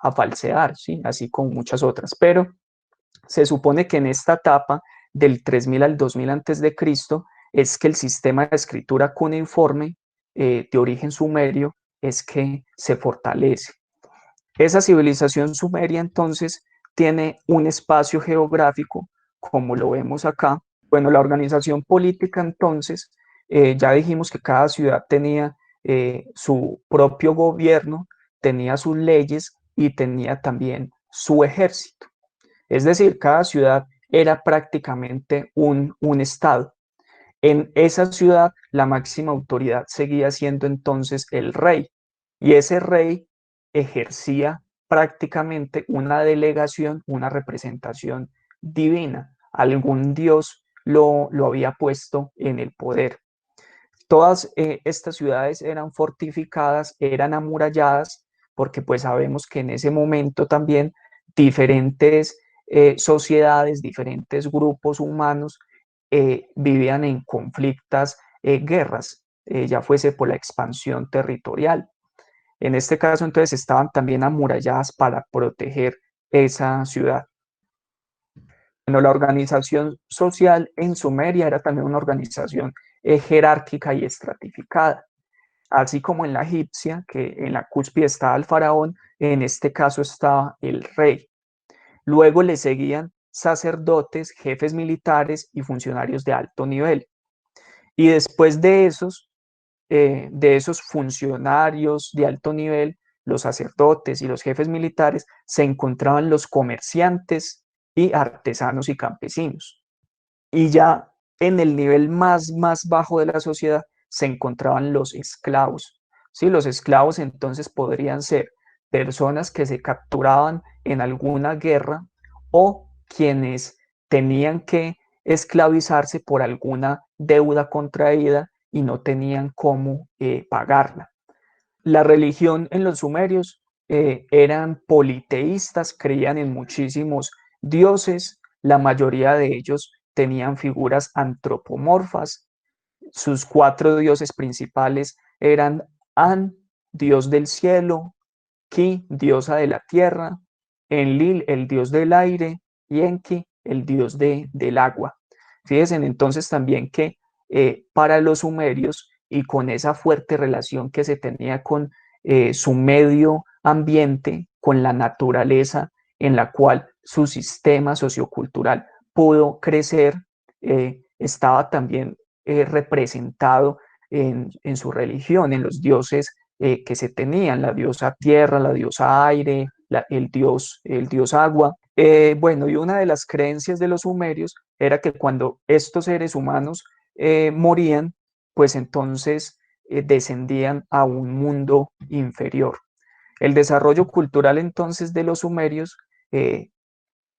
a falsear, ¿sí? Así como muchas otras. Pero se supone que en esta etapa del 3000 al 2000 antes de Cristo es que el sistema de escritura cuneiforme de origen sumerio es que se fortalece. Esa civilización sumeria entonces tiene un espacio geográfico, como lo vemos acá. Bueno, la organización política entonces, ya dijimos que cada ciudad tenía su propio gobierno, tenía sus leyes y tenía también su ejército. Es decir, cada ciudad era prácticamente un estado. En esa ciudad, la máxima autoridad seguía siendo entonces el rey, y ese rey ejercía prácticamente una delegación, una representación divina. Algún dios lo había puesto en el poder. Todas estas ciudades eran fortificadas, eran amuralladas, porque pues sabemos que en ese momento también diferentes sociedades, diferentes grupos humanos vivían en conflictas guerras, ya fuese por la expansión territorial. En este caso, entonces, estaban también amuralladas para proteger esa ciudad. Bueno, la organización social en Sumeria era también una organización jerárquica y estratificada, así como en la egipcia, que en la cúspide estaba el faraón, en este caso estaba el rey. Luego le seguían sacerdotes, jefes militares y funcionarios de alto nivel. Y después de esos funcionarios de alto nivel, los sacerdotes y los jefes militares, se encontraban los comerciantes y artesanos y campesinos. Y ya en el nivel más bajo de la sociedad se encontraban los esclavos. ¿Sí? Los esclavos entonces podrían ser personas que se capturaban en alguna guerra o quienes tenían que esclavizarse por alguna deuda contraída y no tenían cómo pagarla. La religión en los sumerios eran politeístas, creían en muchísimos dioses, la mayoría de ellos tenían figuras antropomorfas. Sus cuatro dioses principales eran An, dios del cielo; Ki, diosa de la tierra; Enlil, el dios del aire; y Enki, el dios del agua. Fíjense entonces también que para los sumerios, y con esa fuerte relación que se tenía con su medio ambiente, con la naturaleza en la cual su sistema sociocultural pudo crecer, estaba también representado en su religión, en los dioses que se tenían, la diosa tierra, la diosa aire, el dios agua. Bueno, y una de las creencias de los sumerios era que cuando estos seres humanos morían, pues entonces descendían a un mundo inferior. El desarrollo cultural entonces de los sumerios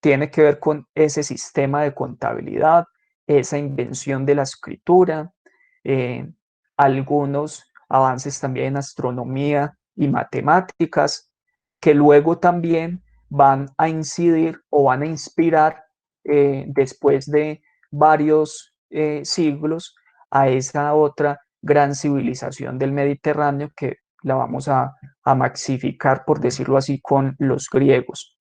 tiene que ver con ese sistema de contabilidad, esa invención de la escritura, eh, algunos avances también en astronomía y matemáticas, que luego también van a incidir o van a inspirar después de varios siglos a esa otra gran civilización del Mediterráneo que la vamos a maxificar, por decirlo así, con los griegos.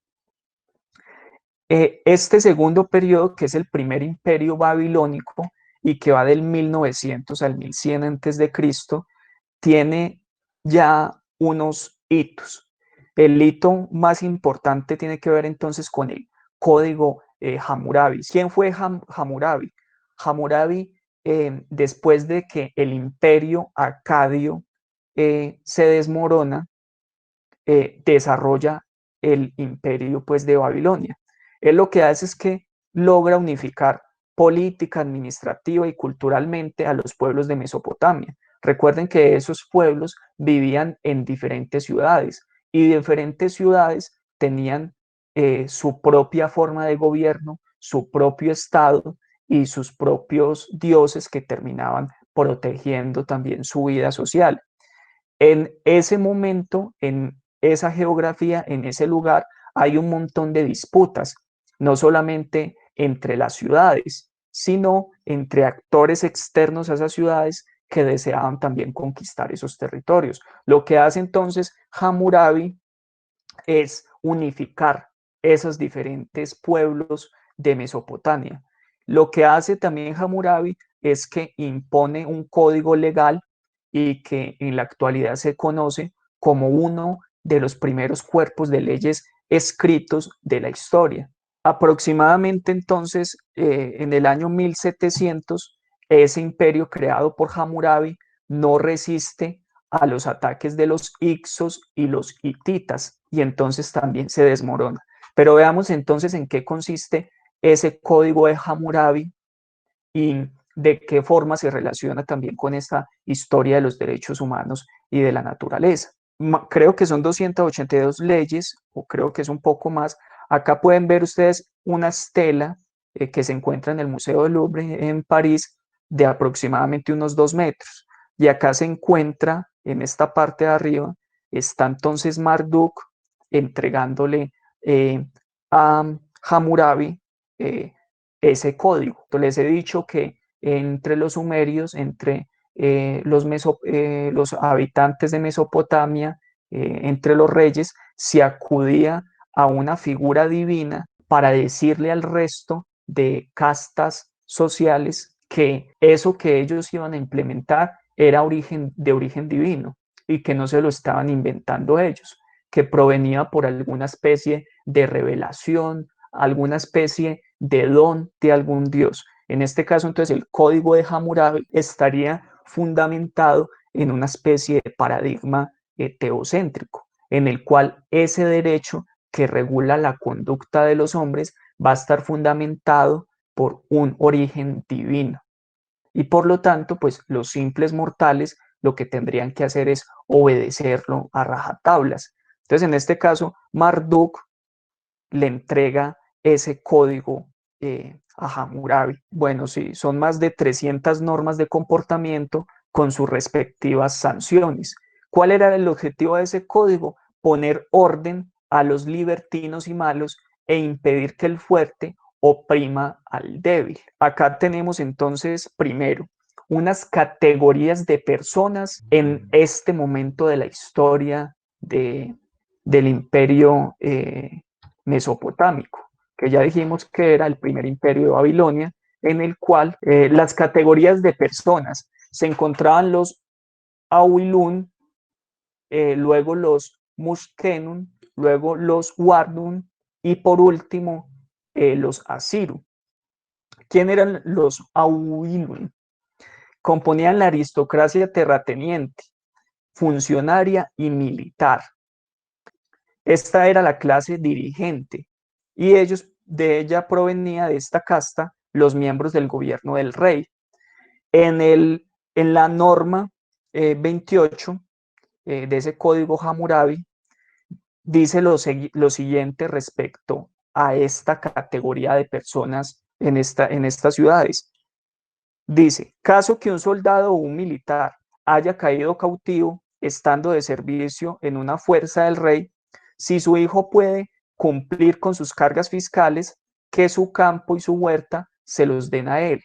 Este segundo periodo, que es el primer imperio babilónico y que va del 1900 al 1100 antes de Cristo, tiene ya unos hitos. El hito más importante tiene que ver entonces con el código Hammurabi. ¿Quién fue Hammurabi? Hammurabi, después de que el imperio acadio se desmorona, desarrolla el imperio pues de Babilonia. Él lo que hace es que logra unificar política, administrativa y culturalmente a los pueblos de Mesopotamia. Recuerden que esos pueblos vivían en diferentes ciudades y diferentes ciudades tenían su propia forma de gobierno, su propio estado y sus propios dioses que terminaban protegiendo también su vida social. En ese momento, en esa geografía, en ese lugar, hay un montón de disputas, no solamente entre las ciudades, sino entre actores externos a esas ciudades que deseaban también conquistar esos territorios. Lo que hace entonces Hammurabi es unificar esos diferentes pueblos de Mesopotamia. Lo que hace también Hammurabi es que impone un código legal y que en la actualidad se conoce como uno de los primeros cuerpos de leyes escritos de la historia. Aproximadamente entonces, en el año 1700, ese imperio creado por Hammurabi no resiste a los ataques de los Ixos y los hititas, y entonces también se desmorona. Pero veamos entonces en qué consiste ese código de Hammurabi y de qué forma se relaciona también con esta historia de los derechos humanos y de la naturaleza. Creo que son 282 leyes, o creo que es un poco más. Acá pueden ver ustedes una estela que se encuentra en el Museo del Louvre en París, de aproximadamente unos 2 metros. Y acá se encuentra, en esta parte de arriba, está entonces Marduk entregándole a Hammurabi ese código. Les he dicho que entre los sumerios, entre los habitantes de Mesopotamia, entre los reyes, se acudía a una figura divina para decirle al resto de castas sociales que eso que ellos iban a implementar era de origen divino y que no se lo estaban inventando ellos, que provenía por alguna especie de revelación, alguna especie de don de algún dios. En este caso, entonces, el código de Hammurabi estaría fundamentado en una especie de paradigma teocéntrico, en el cual ese derecho que regula la conducta de los hombres va a estar fundamentado por un origen divino. Y por lo tanto, pues los simples mortales lo que tendrían que hacer es obedecerlo a rajatablas. Entonces, en este caso, Marduk le entrega ese código a Hammurabi. Bueno, sí, son más de 300 normas de comportamiento con sus respectivas sanciones. ¿Cuál era el objetivo de ese código? Poner orden a los libertinos y malos e impedir que el fuerte oprima al débil. Acá tenemos entonces, primero, unas categorías de personas en este momento de la historia del imperio mesopotámico, que ya dijimos que era el primer imperio de Babilonia, en el cual las categorías de personas se encontraban los Awilun, luego los Mushkenun, luego los Wardun y por último los Asiru. ¿Quién eran los Awilun? Componían la aristocracia terrateniente, funcionaria y militar. Esta era la clase dirigente y de ella provenía de esta casta los miembros del gobierno del rey. En la norma 28 de ese código Hammurabi dice lo siguiente respecto a esta categoría de personas en estas ciudades. Dice, caso que un soldado o un militar haya caído cautivo estando de servicio en una fuerza del rey, si su hijo puede cumplir con sus cargas fiscales, que su campo y su huerta se los den a él,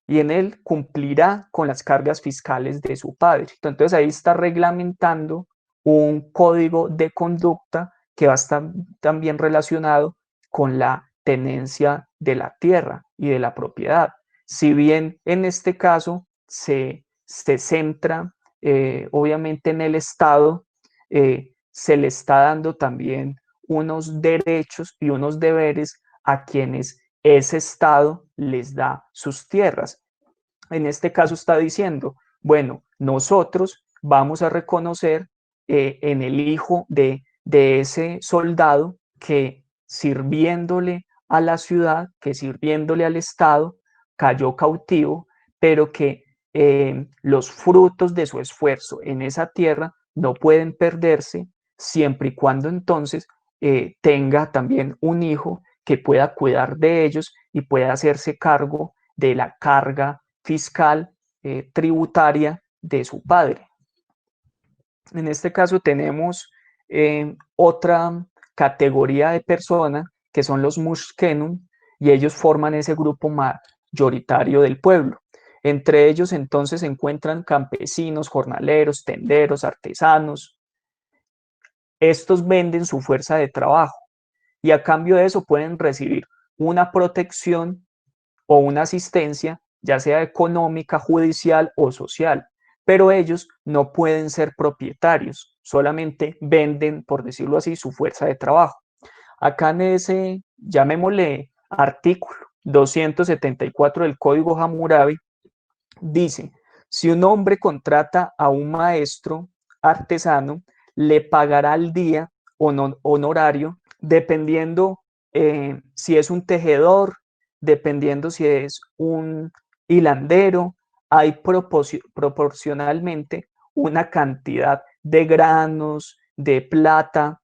y en él cumplirá con las cargas fiscales de su padre. Entonces ahí está reglamentando un código de conducta que va a estar también relacionado con la tenencia de la tierra y de la propiedad. Si bien en este caso se centra obviamente en el Estado, se le está dando también unos derechos y unos deberes a quienes ese Estado les da sus tierras. En este caso está diciendo, bueno, nosotros vamos a reconocer en el hijo de ese soldado que sirviéndole a la ciudad, que sirviéndole al Estado, cayó cautivo, pero que los frutos de su esfuerzo en esa tierra no pueden perderse siempre y cuando entonces tenga también un hijo que pueda cuidar de ellos y pueda hacerse cargo de la carga fiscal tributaria de su padre. En este caso tenemos otra categoría de persona que son los Mushkenum y ellos forman ese grupo mayoritario del pueblo. Entre ellos entonces se encuentran campesinos, jornaleros, tenderos, artesanos. Estos venden su fuerza de trabajo y a cambio de eso pueden recibir una protección o una asistencia, ya sea económica, judicial o social, pero ellos no pueden ser propietarios, solamente venden, por decirlo así, su fuerza de trabajo. Acá en ese, llamémosle artículo 274 del Código Hammurabi, dice, si un hombre contrata a un maestro artesano, le pagará al día honorario, dependiendo si es un tejedor, dependiendo si es un hilandero, hay proporcionalmente una cantidad de granos, de plata,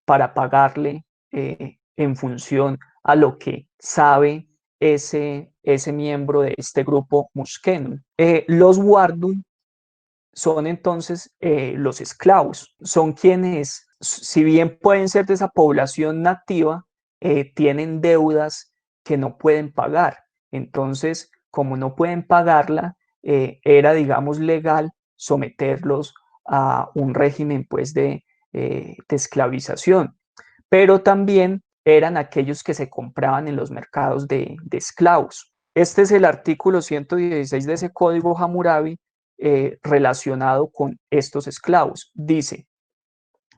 para pagarle en función a lo que sabe ese miembro de este grupo Muskenu. Los Wardun son entonces los esclavos, son quienes, si bien pueden ser de esa población nativa, tienen deudas que no pueden pagar. Entonces, como no pueden pagarla, era, digamos, legal someterlos a un régimen pues de esclavización, pero también eran aquellos que se compraban en los mercados de esclavos. Este es el artículo 116 de ese código Hammurabi relacionado con estos esclavos. Dice,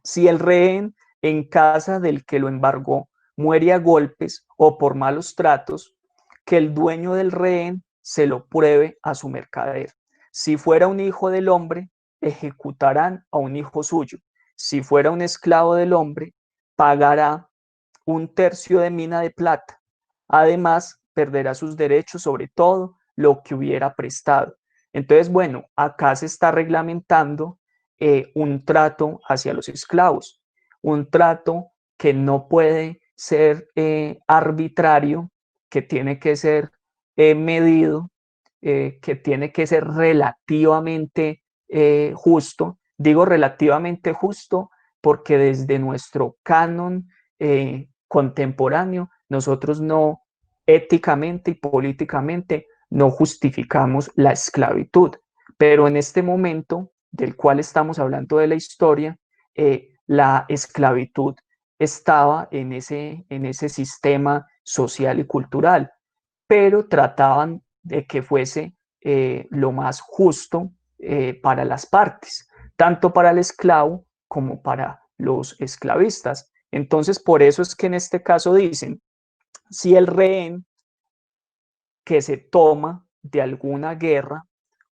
si el rehén en casa del que lo embargó muere a golpes o por malos tratos, que el dueño del rehén se lo pruebe a su mercader. Si fuera un hijo del hombre, ejecutarán a un hijo suyo. Si fuera un esclavo del hombre, pagará un tercio de mina de plata. Además, perderá sus derechos sobre todo lo que hubiera prestado. Entonces, bueno, acá se está reglamentando un trato hacia los esclavos, un trato que no puede ser arbitrario, que tiene que ser medido, que tiene que ser relativamente justo. Digo relativamente justo porque desde nuestro canon contemporáneo nosotros no éticamente y políticamente no justificamos la esclavitud, pero en este momento del cual estamos hablando de la historia, la esclavitud estaba en ese sistema social y cultural, pero trataban de que fuese lo más justo para las partes, tanto para el esclavo como para los esclavistas. Entonces, por eso es que en este caso dicen, si el rehén que se toma de alguna guerra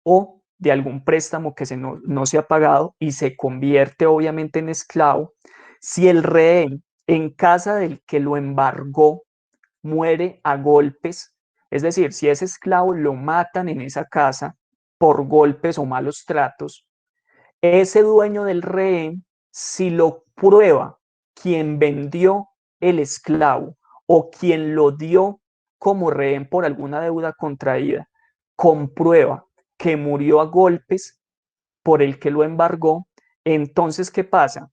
o de algún préstamo que no se ha pagado y se convierte obviamente en esclavo, si el rehén en casa del que lo embargó muere a golpes, es decir, si ese esclavo lo matan en esa casa por golpes o malos tratos, ese dueño del rehén, si lo prueba quien vendió el esclavo o quien lo dio como rehén por alguna deuda contraída, comprueba que murió a golpes por el que lo embargó, entonces, ¿qué pasa?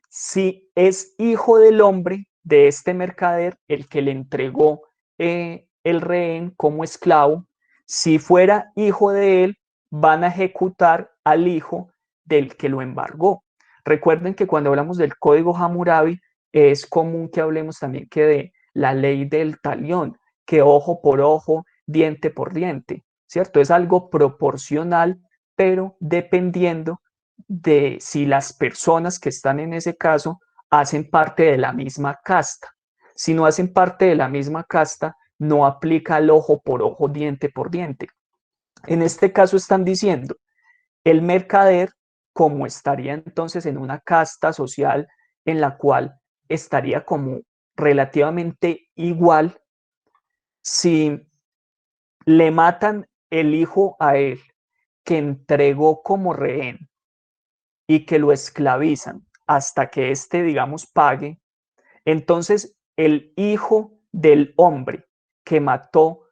Si es hijo del hombre de este mercader, el que le entregó el rehén como esclavo, si fuera hijo de él, van a ejecutar al hijo del que lo embargó. Recuerden que cuando hablamos del código Hammurabi, es común que hablemos también que de la ley del talión, que ojo por ojo, diente por diente, ¿cierto? Es algo proporcional, pero dependiendo de si las personas que están en ese caso hacen parte de la misma casta. Si no hacen parte de la misma casta, no aplica el ojo por ojo, diente por diente. En este caso están diciendo, el mercader, como estaría entonces en una casta social en la cual estaría como relativamente igual, si le matan el hijo a él que entregó como rehén y que lo esclavizan hasta que éste, digamos, pague, entonces el hijo del hombre que mató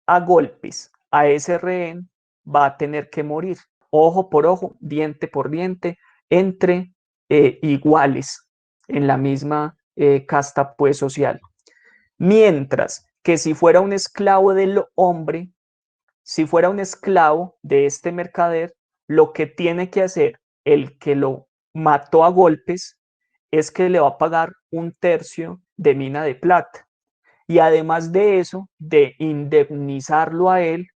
a golpes a ese rehén va a tener que morir, ojo por ojo, diente por diente, entre iguales en la misma casta pues social. Mientras que si fuera un esclavo del hombre, si fuera un esclavo de este mercader, lo que tiene que hacer el que lo mató a golpes es que le va a pagar un tercio de mina de plata. Y además de eso, de indemnizarlo a él,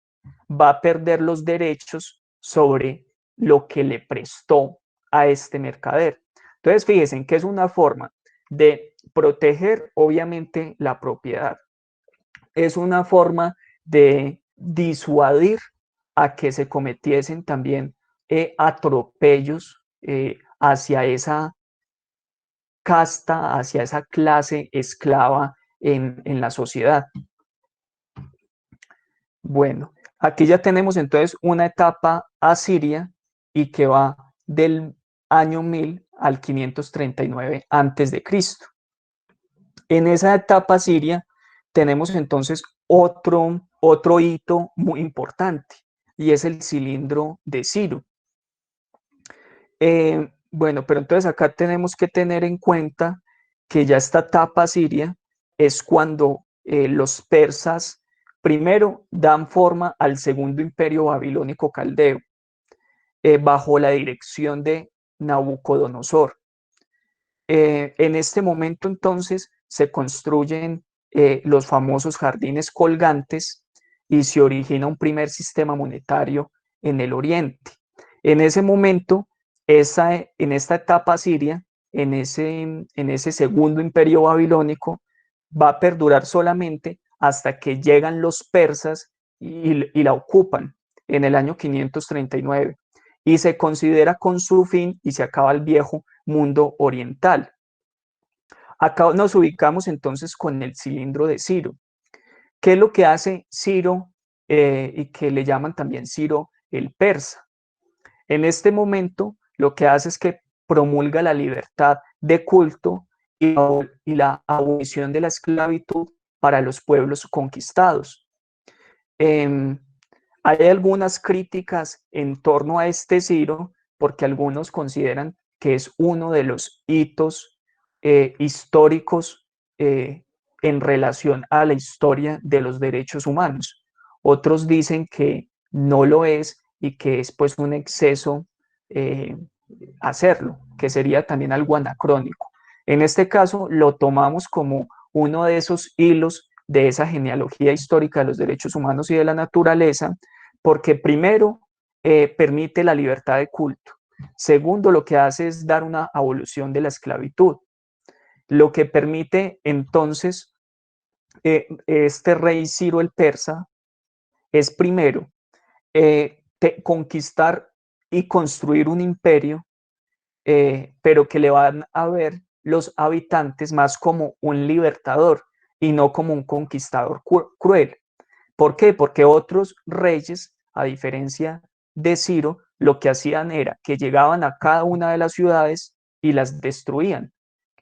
va a perder los derechos sobre lo que le prestó a este mercader. Entonces, fíjense que es una forma de proteger, obviamente, la propiedad. Es una forma de disuadir a que se cometiesen también atropellos hacia esa casta, hacia esa clase esclava en la sociedad. Bueno, aquí ya tenemos entonces una etapa asiria y que va del año 1000 al 539 antes de Cristo. En esa etapa siria tenemos entonces otro hito muy importante y es el cilindro de Ciro. Bueno, pero entonces acá tenemos que tener en cuenta que ya esta etapa siria es cuando los persas primero dan forma al segundo imperio babilónico caldeo bajo la dirección de Nabucodonosor. En este momento entonces se construyen los famosos jardines colgantes y se origina un primer sistema monetario en el oriente. En ese momento, en esta etapa siria, en ese segundo imperio babilónico, va a perdurar solamente hasta que llegan los persas y la ocupan en el año 539 y se considera con su fin y se acaba el viejo mundo oriental. Acá nos ubicamos entonces con el cilindro de Ciro. ¿Qué es lo que hace Ciro y que le llaman también Ciro el persa? En este momento lo que hace es que promulga la libertad de culto y la abolición de la esclavitud para los pueblos conquistados. Eh, Hay algunas críticas en torno a este Ciro porque algunos consideran que es uno de los hitos históricos en relación a la historia de los derechos humanos. Otros dicen que no lo es y que es pues un exceso eh, hacerlo, que sería también algo anacrónico. En este caso lo tomamos como uno de esos hilos de esa genealogía histórica de los derechos humanos y de la naturaleza, porque primero permite la libertad de culto. Segundo, lo que hace es dar una abolición de la esclavitud, lo que permite entonces este rey Ciro el persa es primero conquistar y construir un imperio, pero que le van a ver los habitantes más como un libertador y no como un conquistador cruel. ¿Por qué? Porque otros reyes, a diferencia de Ciro, lo que hacían era que llegaban a cada una de las ciudades y las destruían,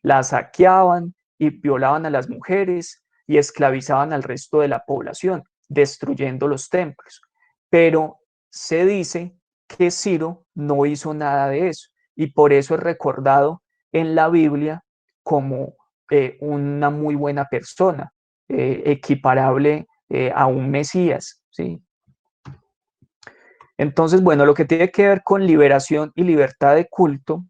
las saqueaban y violaban a las mujeres y esclavizaban al resto de la población, destruyendo los templos. Pero se dice que Ciro no hizo nada de eso y por eso es recordado en la Biblia como una muy buena persona, equiparable a un Mesías, ¿sí? Entonces, bueno, lo que tiene que ver con liberación y libertad de culto,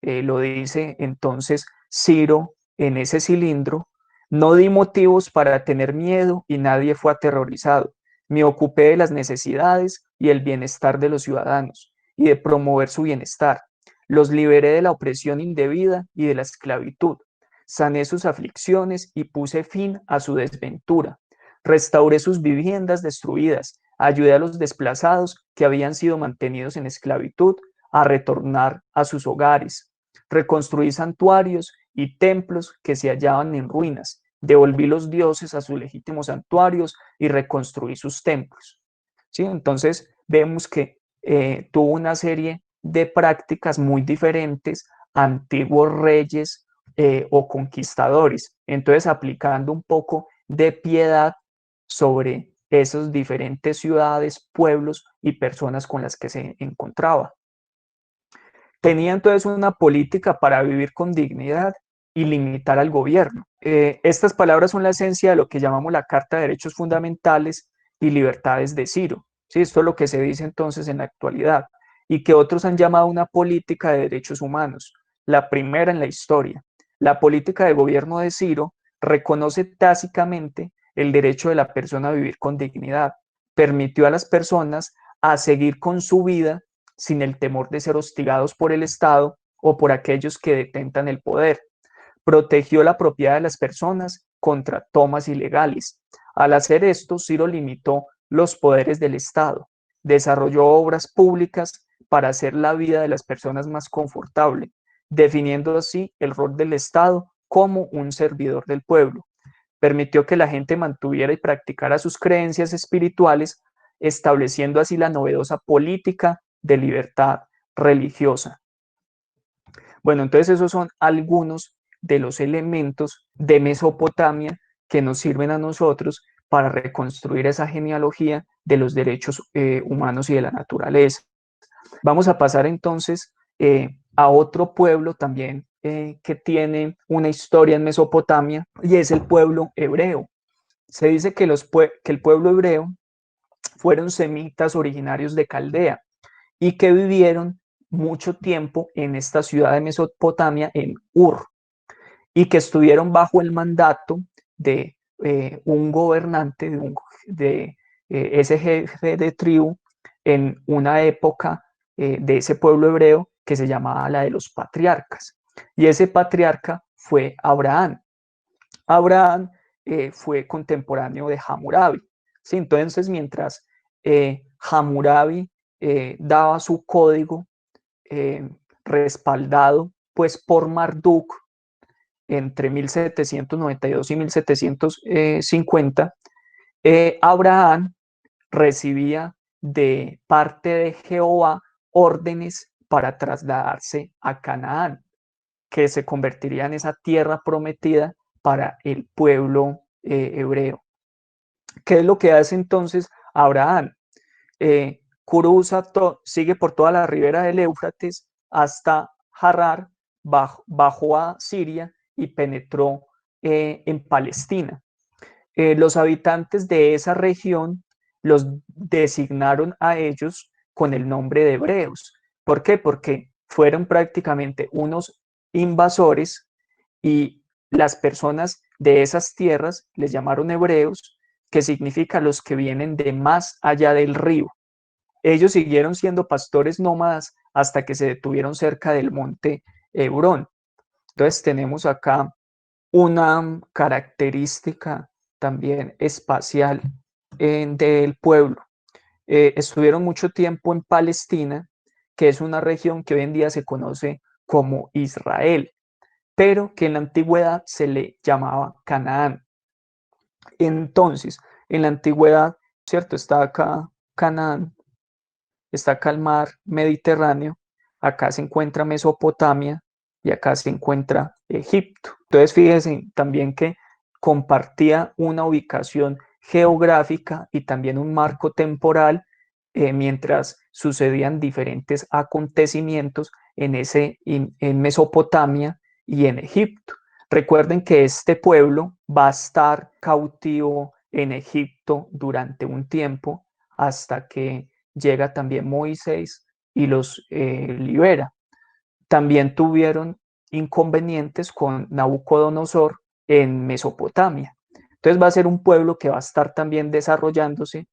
lo dice entonces Ciro en ese cilindro: no di motivos para tener miedo y nadie fue aterrorizado. Me ocupé de las necesidades y el bienestar de los ciudadanos y de promover su bienestar. Los liberé de la opresión indebida y de la esclavitud. Sané sus aflicciones y puse fin a su desventura. Restauré sus viviendas destruidas. Ayudé a los desplazados que habían sido mantenidos en esclavitud a retornar a sus hogares. Reconstruí santuarios y templos que se hallaban en ruinas. Devolví los dioses a sus legítimos santuarios y reconstruí sus templos. ¿Sí? Entonces vemos que tuvo una serie de prácticas muy diferentes a antiguos reyes o conquistadores. Entonces aplicando un poco de piedad sobre esas diferentes ciudades, pueblos y personas con las que se encontraba. Tenía entonces una política para vivir con dignidad y limitar al gobierno. Estas palabras son la esencia de lo que llamamos la Carta de Derechos Fundamentales, y libertades de Ciro. ¿Sí? Esto es lo que se dice entonces en la actualidad, y que otros han llamado una política de derechos humanos, la primera en la historia. La política de gobierno de Ciro reconoce tácitamente el derecho de la persona a vivir con dignidad, permitió a las personas a seguir con su vida sin el temor de ser hostigados por el Estado o por aquellos que detentan el poder. Protegió la propiedad de las personas contra tomas ilegales. Al hacer esto, Ciro limitó los poderes del Estado, desarrolló obras públicas para hacer la vida de las personas más confortable, definiendo así el rol del Estado como un servidor del pueblo. Permitió que la gente mantuviera y practicara sus creencias espirituales, estableciendo así la novedosa política de libertad religiosa. Bueno, entonces esos son algunos de los elementos de Mesopotamia que nos sirven a nosotros para reconstruir esa genealogía de los derechos humanos y de la naturaleza. Vamos a pasar entonces a otro pueblo también que tiene una historia en Mesopotamia, y es el pueblo hebreo. Se dice que el pueblo hebreo fueron semitas originarios de Caldea y que vivieron mucho tiempo en esta ciudad de Mesopotamia, en Ur, y que estuvieron bajo el mandato de un gobernante, ese jefe de tribu, en una época de ese pueblo hebreo que se llamaba la de los patriarcas. Y ese patriarca fue Abraham. Abraham fue contemporáneo de Hammurabi. ¿Sí? Entonces, mientras Hammurabi daba su código respaldado pues por Marduk entre 1792 y 1750, Abraham recibía de parte de Jehová órdenes para trasladarse a Canaán, que se convertiría en esa tierra prometida para el pueblo hebreo. ¿Qué es lo que hace entonces Abraham? Sigue por toda la ribera del Éufrates hasta Harar, bajó a Siria y penetró en Palestina. Los habitantes de esa región los designaron a ellos con el nombre de hebreos. ¿Por qué? Porque fueron prácticamente unos invasores, y las personas de esas tierras les llamaron hebreos, que significa los que vienen de más allá del río. Ellos siguieron siendo pastores nómadas hasta que se detuvieron cerca del monte Hebrón. Entonces tenemos acá una característica también espacial del pueblo. Estuvieron mucho tiempo en Palestina, que es una región que hoy en día se conoce como Israel, pero que en la antigüedad se le llamaba Canaán. Entonces, en la antigüedad, ¿cierto? Está acá Canaán, está acá el mar Mediterráneo, acá se encuentra Mesopotamia y acá se encuentra Egipto. Entonces, fíjense también que compartía una ubicación geográfica y también un marco temporal mientras sucedían diferentes acontecimientos en Mesopotamia y en Egipto. Recuerden que este pueblo va a estar cautivo en Egipto durante un tiempo hasta que llega también Moisés y los libera. También tuvieron inconvenientes con Nabucodonosor en Mesopotamia. Entonces va a ser un pueblo que va a estar también desarrollándose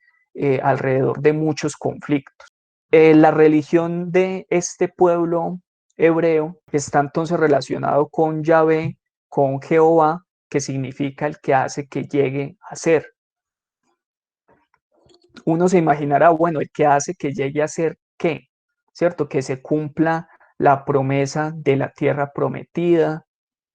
alrededor de muchos conflictos. La religión de este pueblo hebreo está entonces relacionado con Yahvé, con Jehová, que significa el que hace que llegue a ser. Uno se imaginará, bueno, el que hace que llegue a ser qué, ¿cierto? Que se cumpla la promesa de la tierra prometida,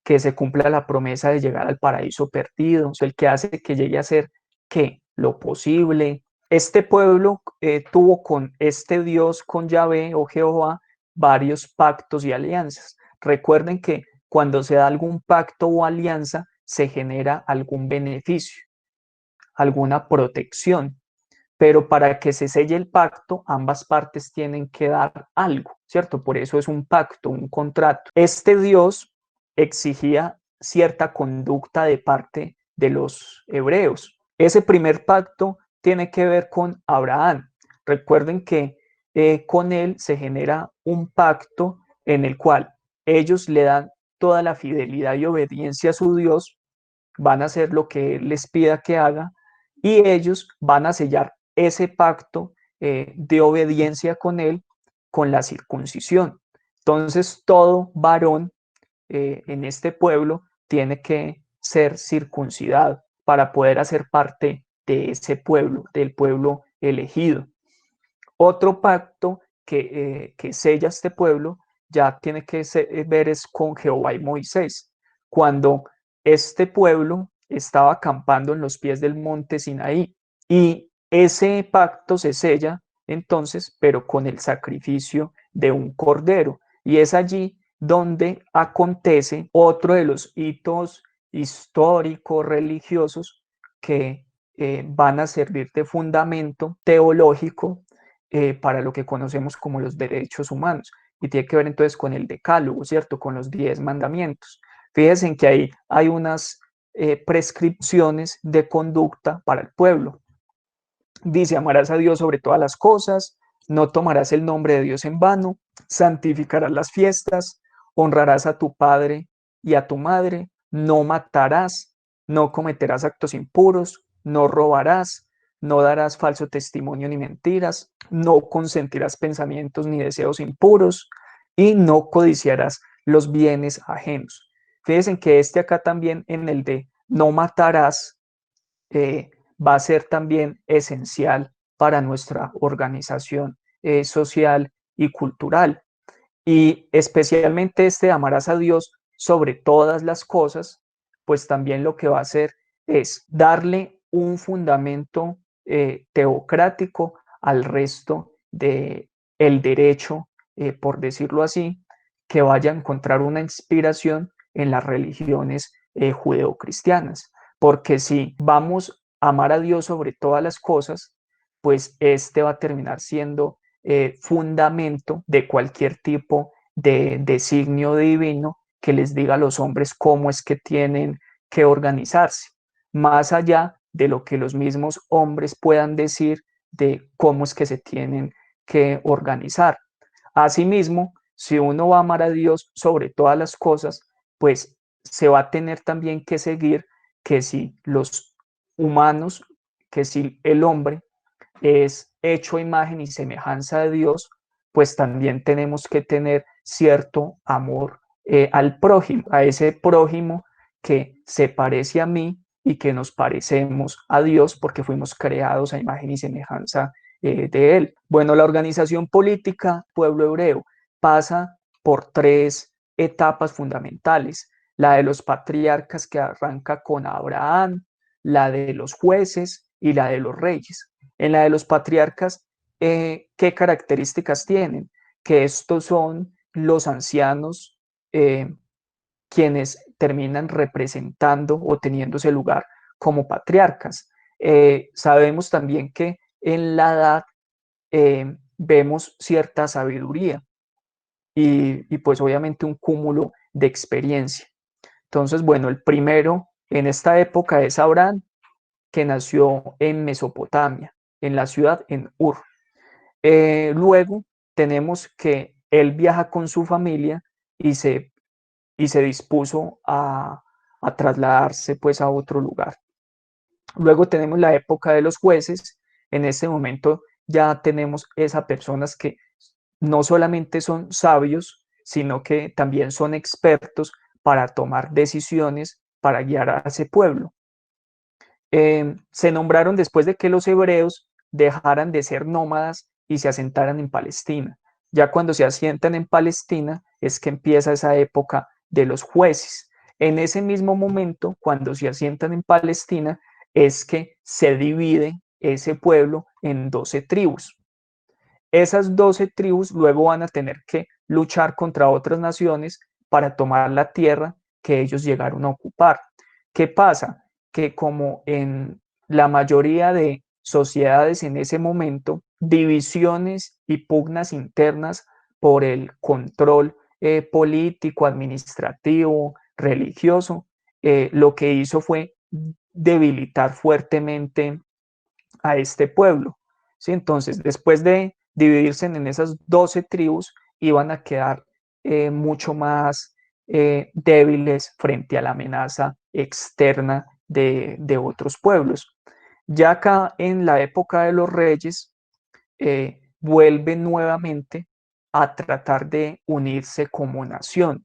que se cumpla la promesa de llegar al paraíso perdido, o sea, el que hace que llegue a ser qué, lo posible. Este pueblo tuvo con este Dios, con Yahvé o Jehová, varios pactos y alianzas. Recuerden que cuando se da algún pacto o alianza, se genera algún beneficio, alguna protección, pero para que se selle el pacto, ambas partes tienen que dar algo, ¿cierto? Por eso es un pacto, un contrato. Este Dios exigía cierta conducta de parte de los hebreos. Ese primer pacto tiene que ver con Abraham. Recuerden que con él se genera un pacto en el cual ellos le dan toda la fidelidad y obediencia a su Dios, van a hacer lo que él les pida que haga y ellos van a sellar ese pacto de obediencia con él con la circuncisión. Entonces todo varón en este pueblo tiene que ser circuncidado para poder hacer parte de ese pueblo, del pueblo elegido. Otro pacto que sella este pueblo ya tiene que ver es con Jehová y Moisés. Cuando este pueblo estaba acampando en los pies del monte Sinaí y ese pacto se sella entonces, pero con el sacrificio de un cordero. Y es allí donde acontece otro de los hitos históricos religiosos que van a servir de fundamento teológico para lo que conocemos como los derechos humanos. Y tiene que ver entonces con el decálogo, ¿cierto? Con los 10 mandamientos. Fíjense en que ahí hay unas prescripciones de conducta para el pueblo. Dice, amarás a Dios sobre todas las cosas, no tomarás el nombre de Dios en vano, santificarás las fiestas, honrarás a tu padre y a tu madre, no matarás, no cometerás actos impuros, no robarás, no darás falso testimonio ni mentiras, no consentirás pensamientos ni deseos impuros y no codiciarás los bienes ajenos. Fíjense que acá también en el de no matarás, va a ser también esencial para nuestra organización social y cultural. Y especialmente amarás a Dios sobre todas las cosas, pues también lo que va a hacer es darle un fundamento teocrático al resto de el derecho, por decirlo así, que vaya a encontrar una inspiración en las religiones judeocristianas. Porque si vamos a amar a Dios sobre todas las cosas, pues va a terminar siendo fundamento de cualquier tipo de designio divino que les diga a los hombres cómo es que tienen que organizarse, más allá de lo que los mismos hombres puedan decir de cómo es que se tienen que organizar. Asimismo, si uno va a amar a Dios sobre todas las cosas, pues se va a tener también que seguir que si los humanos, que si el hombre es hecho a imagen y semejanza de Dios, pues también tenemos que tener cierto amor al prójimo, a ese prójimo que se parece a mí y que nos parecemos a Dios porque fuimos creados a imagen y semejanza de Él. Bueno, la organización política pueblo hebreo pasa por tres etapas fundamentales: la de los patriarcas, que arranca con Abraham, la de los jueces y la de los reyes. En la de los patriarcas, ¿qué características tienen? Que estos son los ancianos quienes terminan representando o teniendo ese lugar como patriarcas. Sabemos también que en la edad vemos cierta sabiduría y pues obviamente un cúmulo de experiencia. Entonces, bueno, el primero en esta época es Abraham, que nació en Mesopotamia, en la ciudad, en Ur. Luego tenemos que él viaja con su familia y se dispuso a trasladarse pues a otro lugar. Luego tenemos la época de los jueces. En este momento ya tenemos esas personas que no solamente son sabios, sino que también son expertos para tomar decisiones para guiar a ese pueblo. Se nombraron después de que los hebreos dejaran de ser nómadas y se asentaran en Palestina. Ya cuando se asientan en Palestina es que empieza esa época de los jueces. En ese mismo momento, cuando se asientan en Palestina, es que se divide ese pueblo en 12 tribus. Esas 12 tribus luego van a tener que luchar contra otras naciones para tomar la tierra que ellos llegaron a ocupar. ¿Qué pasa? Que como en la mayoría de sociedades en ese momento, divisiones y pugnas internas por el control político, administrativo, religioso, lo que hizo fue debilitar fuertemente a este pueblo. ¿Sí? Entonces, después de dividirse en esas 12 tribus, iban a quedar mucho más débiles frente a la amenaza externa de otros pueblos. Ya acá en la época de los reyes, vuelven nuevamente a tratar de unirse como nación.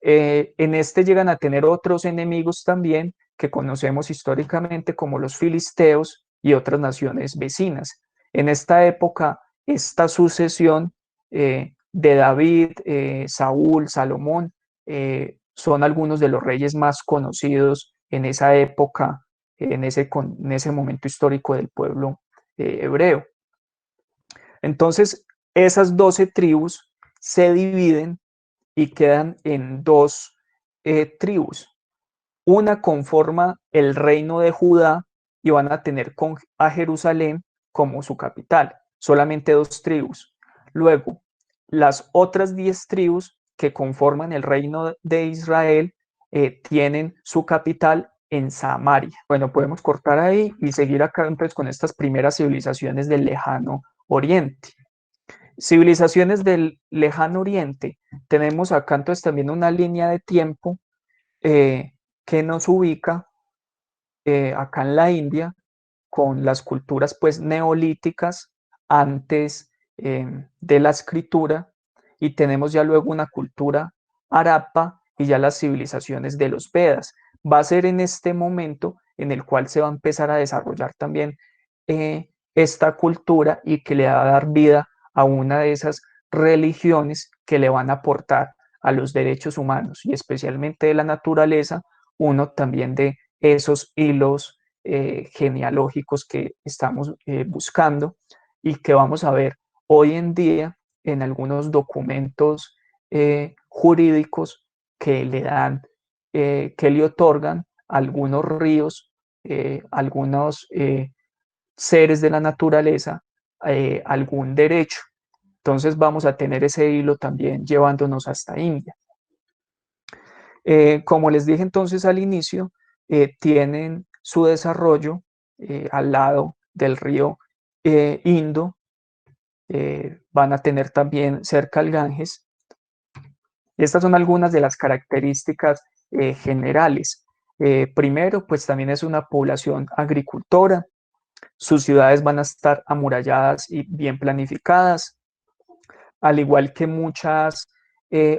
En este llegan a tener otros enemigos también que conocemos históricamente como los filisteos y otras naciones vecinas. En esta época, esta sucesión de David, Saúl, Salomón, son algunos de los reyes más conocidos en esa época, en ese momento histórico del pueblo hebreo. Entonces, esas 12 tribus se dividen y quedan en dos tribus. Una conforma el reino de Judá y van a tener a Jerusalén como su capital, solamente dos tribus. Luego, las otras 10 tribus que conforman el reino de Israel tienen su capital en Samaria. Bueno, podemos cortar ahí y seguir acá entonces con estas primeras civilizaciones del lejano oriente. Civilizaciones del lejano oriente, tenemos acá entonces también una línea de tiempo que nos ubica acá en la India con las culturas pues neolíticas antes de la escritura, y tenemos ya luego una cultura harappa y ya las civilizaciones de los Vedas. Va a ser en este momento en el cual se va a empezar a desarrollar también esta cultura y que le va a dar vida a una de esas religiones que le van a aportar a los derechos humanos y especialmente de la naturaleza, uno también de esos hilos genealógicos que estamos buscando y que vamos a ver hoy en día en algunos documentos jurídicos que le dan, que le otorgan algunos ríos, algunos seres de la naturaleza, algún derecho. Entonces vamos a tener ese hilo también llevándonos hasta India. Como les dije entonces al inicio, tienen su desarrollo al lado del río Indo, van a tener también cerca el Ganges. Estas son algunas de las características generales. Primero, pues también es una población agricultora, sus ciudades van a estar amuralladas y bien planificadas, al igual que muchas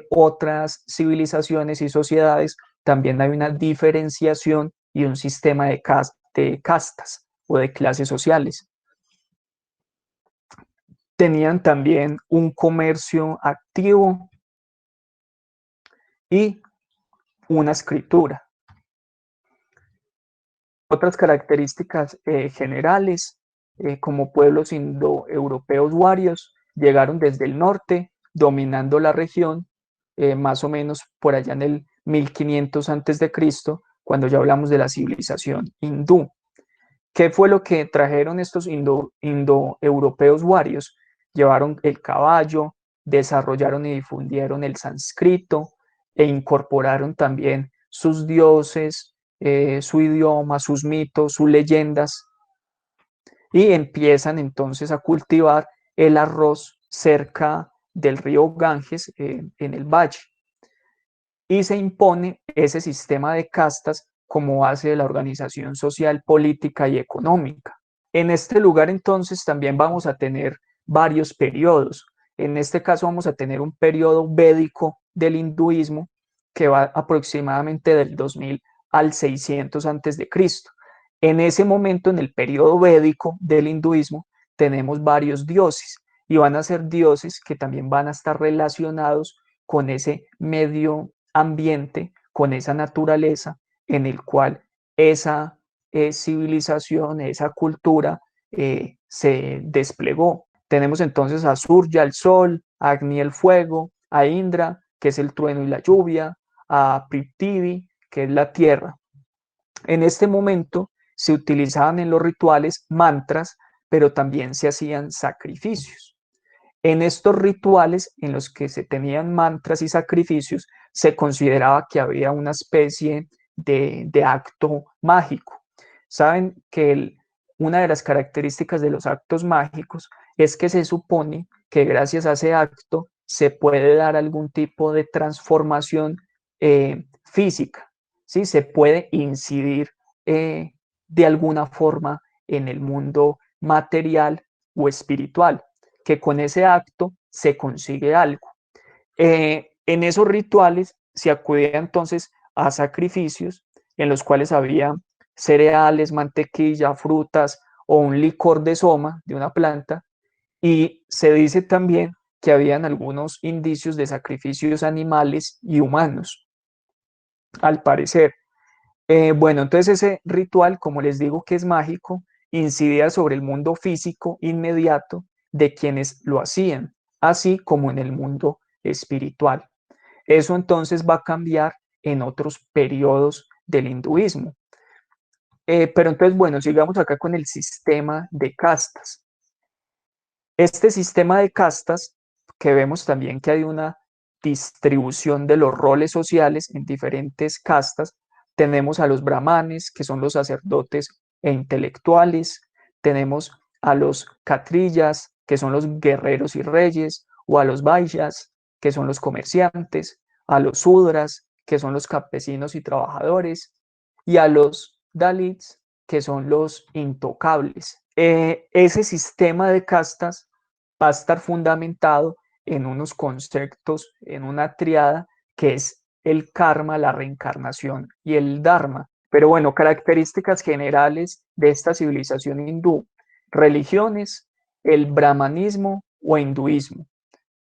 otras civilizaciones y sociedades, también hay una diferenciación y un sistema de castas o de clases sociales. Tenían también un comercio activo y una escritura. Otras características generales, como pueblos indoeuropeos varios, llegaron desde el norte, dominando la región, más o menos por allá en el 1500 a.C., cuando ya hablamos de la civilización hindú. ¿Qué fue lo que trajeron estos indoeuropeos varios? Llevaron el caballo, desarrollaron y difundieron el sánscrito e incorporaron también sus dioses, su idioma, sus mitos, sus leyendas, y empiezan entonces a cultivar el arroz cerca del río Ganges, en el valle. Y se impone ese sistema de castas como base de la organización social, política y económica. En este lugar entonces también vamos a tener varios periodos. En este caso vamos a tener un periodo védico del hinduismo que va aproximadamente del 2000 al 600 antes de Cristo. En ese momento, en el periodo védico del hinduismo, tenemos varios dioses y van a ser dioses que también van a estar relacionados con ese medio ambiente, con esa naturaleza en el cual esa civilización, esa cultura se desplegó. Tenemos entonces a Surya, el sol, a Agni, el fuego, a Indra, que es el trueno y la lluvia, a Prithvi, que es la tierra. En este momento se utilizaban en los rituales mantras, pero también se hacían sacrificios. En estos rituales en los que se tenían mantras y sacrificios, se consideraba que había una especie de acto mágico. Saben que una de las características de los actos mágicos es que se supone que gracias a ese acto se puede dar algún tipo de transformación física, ¿sí? Se puede incidir de alguna forma en el mundo material o espiritual, que con ese acto se consigue algo. En esos rituales se acudía entonces a sacrificios en los cuales había cereales, mantequilla, frutas o un licor de soma de una planta, y se dice también que habían algunos indicios de sacrificios animales y humanos, al parecer. Bueno, entonces ese ritual, como les digo que es mágico, incidía sobre el mundo físico inmediato de quienes lo hacían, así como en el mundo espiritual. Eso entonces va a cambiar en otros periodos del hinduismo. Pero entonces, bueno, sigamos acá con el sistema de castas. Este sistema de castas, que vemos también que hay una distribución de los roles sociales en diferentes castas, tenemos a los brahmanes, que son los sacerdotes e intelectuales, tenemos a los katrillas, que son los guerreros y reyes, o a los vaishyas, que son los comerciantes, a los sudras, que son los campesinos y trabajadores, y a los dalits, que son los intocables. Ese sistema de castas va a estar fundamentado en unos conceptos, en una triada que es el karma, la reencarnación y el dharma. Pero bueno, características generales de esta civilización hindú: religiones, el brahmanismo o hinduismo,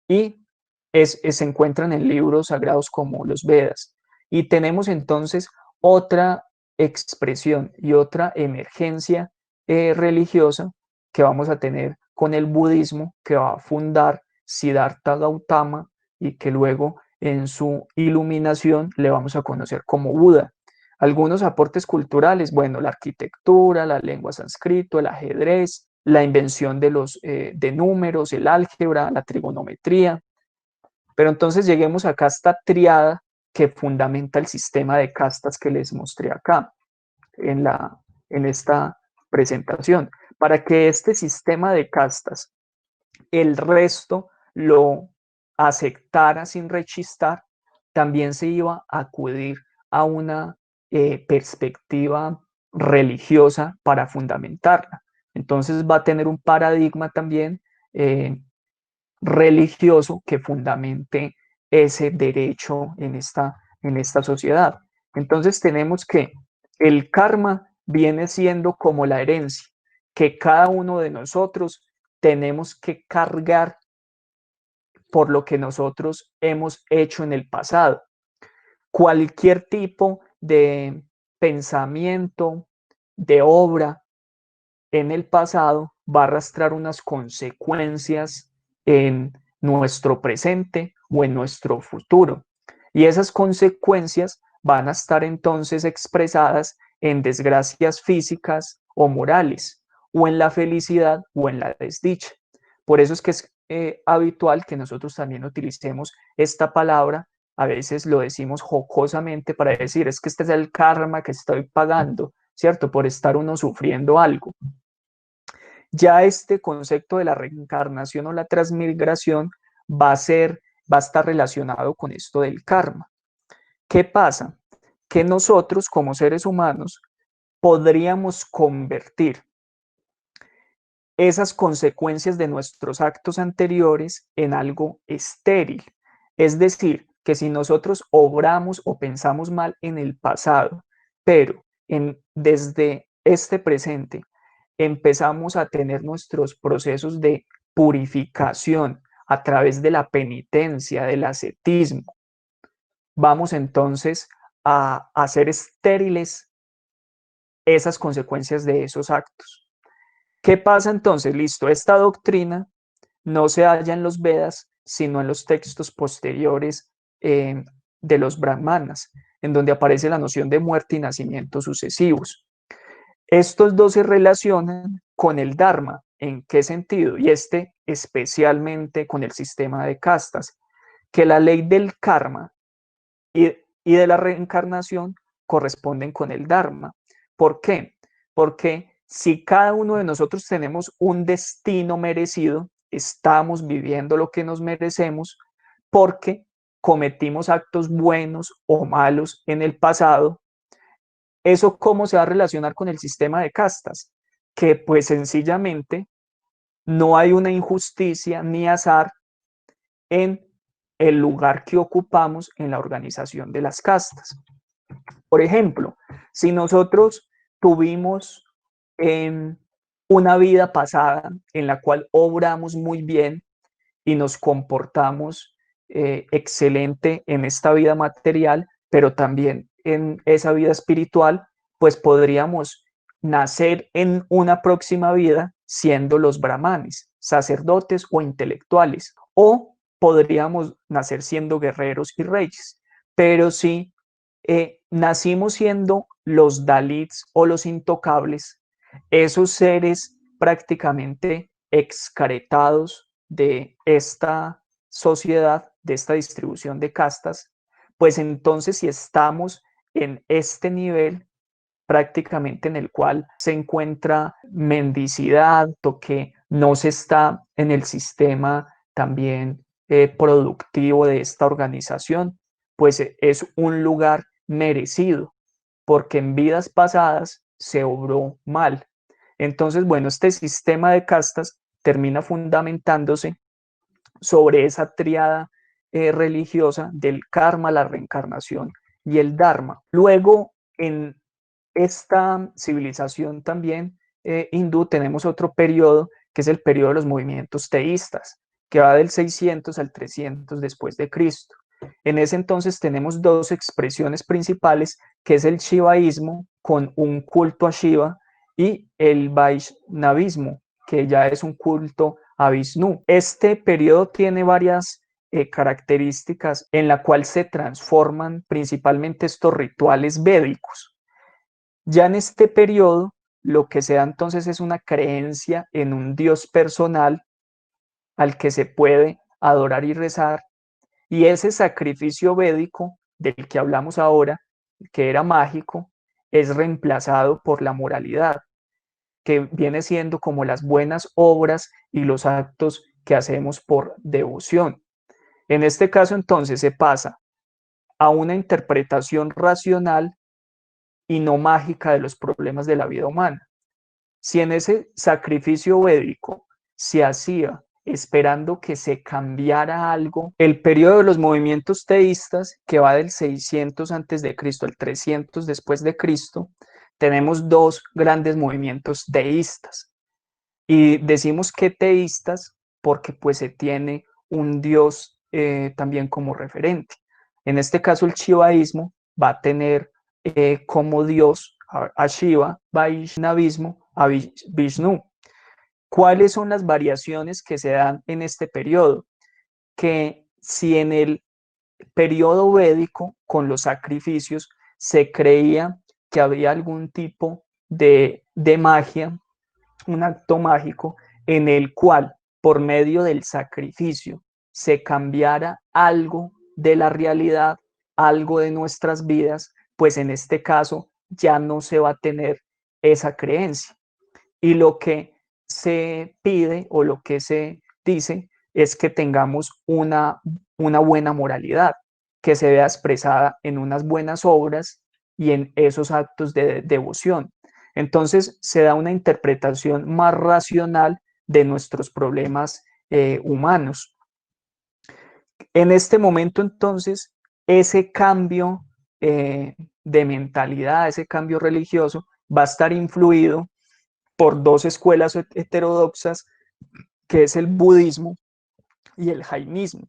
y se encuentran en libros sagrados como los Vedas. Y tenemos entonces otra expresión y otra emergencia religiosa que vamos a tener con el budismo, que va a fundar Siddhartha Gautama y que luego en su iluminación le vamos a conocer como Buda. Algunos aportes culturales, bueno, la arquitectura, la lengua sánscrito, el ajedrez, la invención de números, el álgebra, la trigonometría. Pero entonces lleguemos acá a esta triada que fundamenta el sistema de castas que les mostré acá en, en esta presentación. Para que este sistema de castas el resto lo aceptara sin rechistar, también se iba a acudir a una perspectiva religiosa para fundamentarla. Entonces va a tener un paradigma también religioso que fundamente ese derecho en esta sociedad. Entonces tenemos que el karma viene siendo como la herencia, que cada uno de nosotros tenemos que cargar por lo que nosotros hemos hecho en el pasado. Cualquier tipo de pensamiento, de obra en el pasado va a arrastrar unas consecuencias en nuestro presente o en nuestro futuro. Y esas consecuencias van a estar entonces expresadas en desgracias físicas o morales, o en la felicidad o en la desdicha. Por eso es que es habitual que nosotros también utilicemos esta palabra. A veces lo decimos jocosamente para decir, es que este es el karma que estoy pagando, ¿cierto? Por estar uno sufriendo algo. Ya este concepto de la reencarnación o la transmigración va a estar relacionado con esto del karma. ¿Qué pasa? Que nosotros como seres humanos podríamos convertir esas consecuencias de nuestros actos anteriores en algo estéril. Es decir, que si nosotros obramos o pensamos mal en el pasado, pero desde este presente empezamos a tener nuestros procesos de purificación a través de la penitencia, del ascetismo, vamos entonces a hacer estériles esas consecuencias de esos actos. ¿Qué pasa entonces? Listo, esta doctrina no se halla en los Vedas, sino en los textos posteriores de los Brahmanas, en donde aparece la noción de muerte y nacimiento sucesivos. Estos dos se relacionan con el Dharma. ¿En qué sentido? Y este especialmente con el sistema de castas, que la ley del karma y de la reencarnación corresponden con el Dharma. ¿Por qué? Porque si cada uno de nosotros tenemos un destino merecido, estamos viviendo lo que nos merecemos porque cometimos actos buenos o malos en el pasado. ¿Eso cómo se va a relacionar con el sistema de castas? Que pues sencillamente no hay una injusticia ni azar en el lugar que ocupamos en la organización de las castas. Por ejemplo, si nosotros tuvimos eh, una vida pasada en la cual obramos muy bien y nos comportamos excelente en esta vida material, pero también en esa vida espiritual, pues podríamos nacer en una próxima vida siendo los brahmanes, sacerdotes o intelectuales, o podríamos nacer siendo guerreros y reyes. Pero si nacimos siendo los Dalits o los intocables, esos seres prácticamente excretados de esta sociedad, de esta distribución de castas, pues entonces si estamos en este nivel prácticamente en el cual se encuentra mendicidad o que no se está en el sistema también productivo de esta organización, pues es un lugar merecido, porque en vidas pasadas se obró mal. Entonces, bueno, este sistema de castas termina fundamentándose sobre esa triada religiosa del karma, la reencarnación y el dharma. Luego, en esta civilización también hindú tenemos otro periodo que es el periodo de los movimientos teístas, que va del 600 al 300 después de Cristo. En ese entonces tenemos dos expresiones principales, que es el shivaísmo con un culto a Shiva y el vaishnavismo, que ya es un culto a Vishnu. Este periodo tiene varias características en la cual se transforman principalmente estos rituales védicos. Ya en este periodo, lo que se da entonces es una creencia en un Dios personal al que se puede adorar y rezar, y ese sacrificio védico del que hablamos ahora, que era mágico, es reemplazado por la moralidad, que viene siendo como las buenas obras y los actos que hacemos por devoción. En este caso entonces se pasa a una interpretación racional y no mágica de los problemas de la vida humana. Si en ese sacrificio védico se hacía esperando que se cambiara algo, el periodo de los movimientos teístas, que va del 600 antes de Cristo al 300 después de Cristo, tenemos dos grandes movimientos teístas. Y decimos que teístas porque pues se tiene un dios también como referente. En este caso el shivaísmo va a tener como dios a Shiva, Vaishnavismo a Vishnu. ¿Cuáles son las variaciones que se dan en este periodo? Que si en el periodo védico, con los sacrificios, se creía que había algún tipo de magia, un acto mágico en el cual, por medio del sacrificio, se cambiara algo de la realidad, algo de nuestras vidas, pues en este caso ya no se va a tener esa creencia. Y lo que se pide o lo que se dice es que tengamos una buena moralidad, que se vea expresada en unas buenas obras y en esos actos de devoción. Entonces se da una interpretación más racional de nuestros problemas humanos. En este momento entonces, ese cambio de mentalidad, ese cambio religioso va a estar influido por dos escuelas heterodoxas, que es el budismo y el jainismo.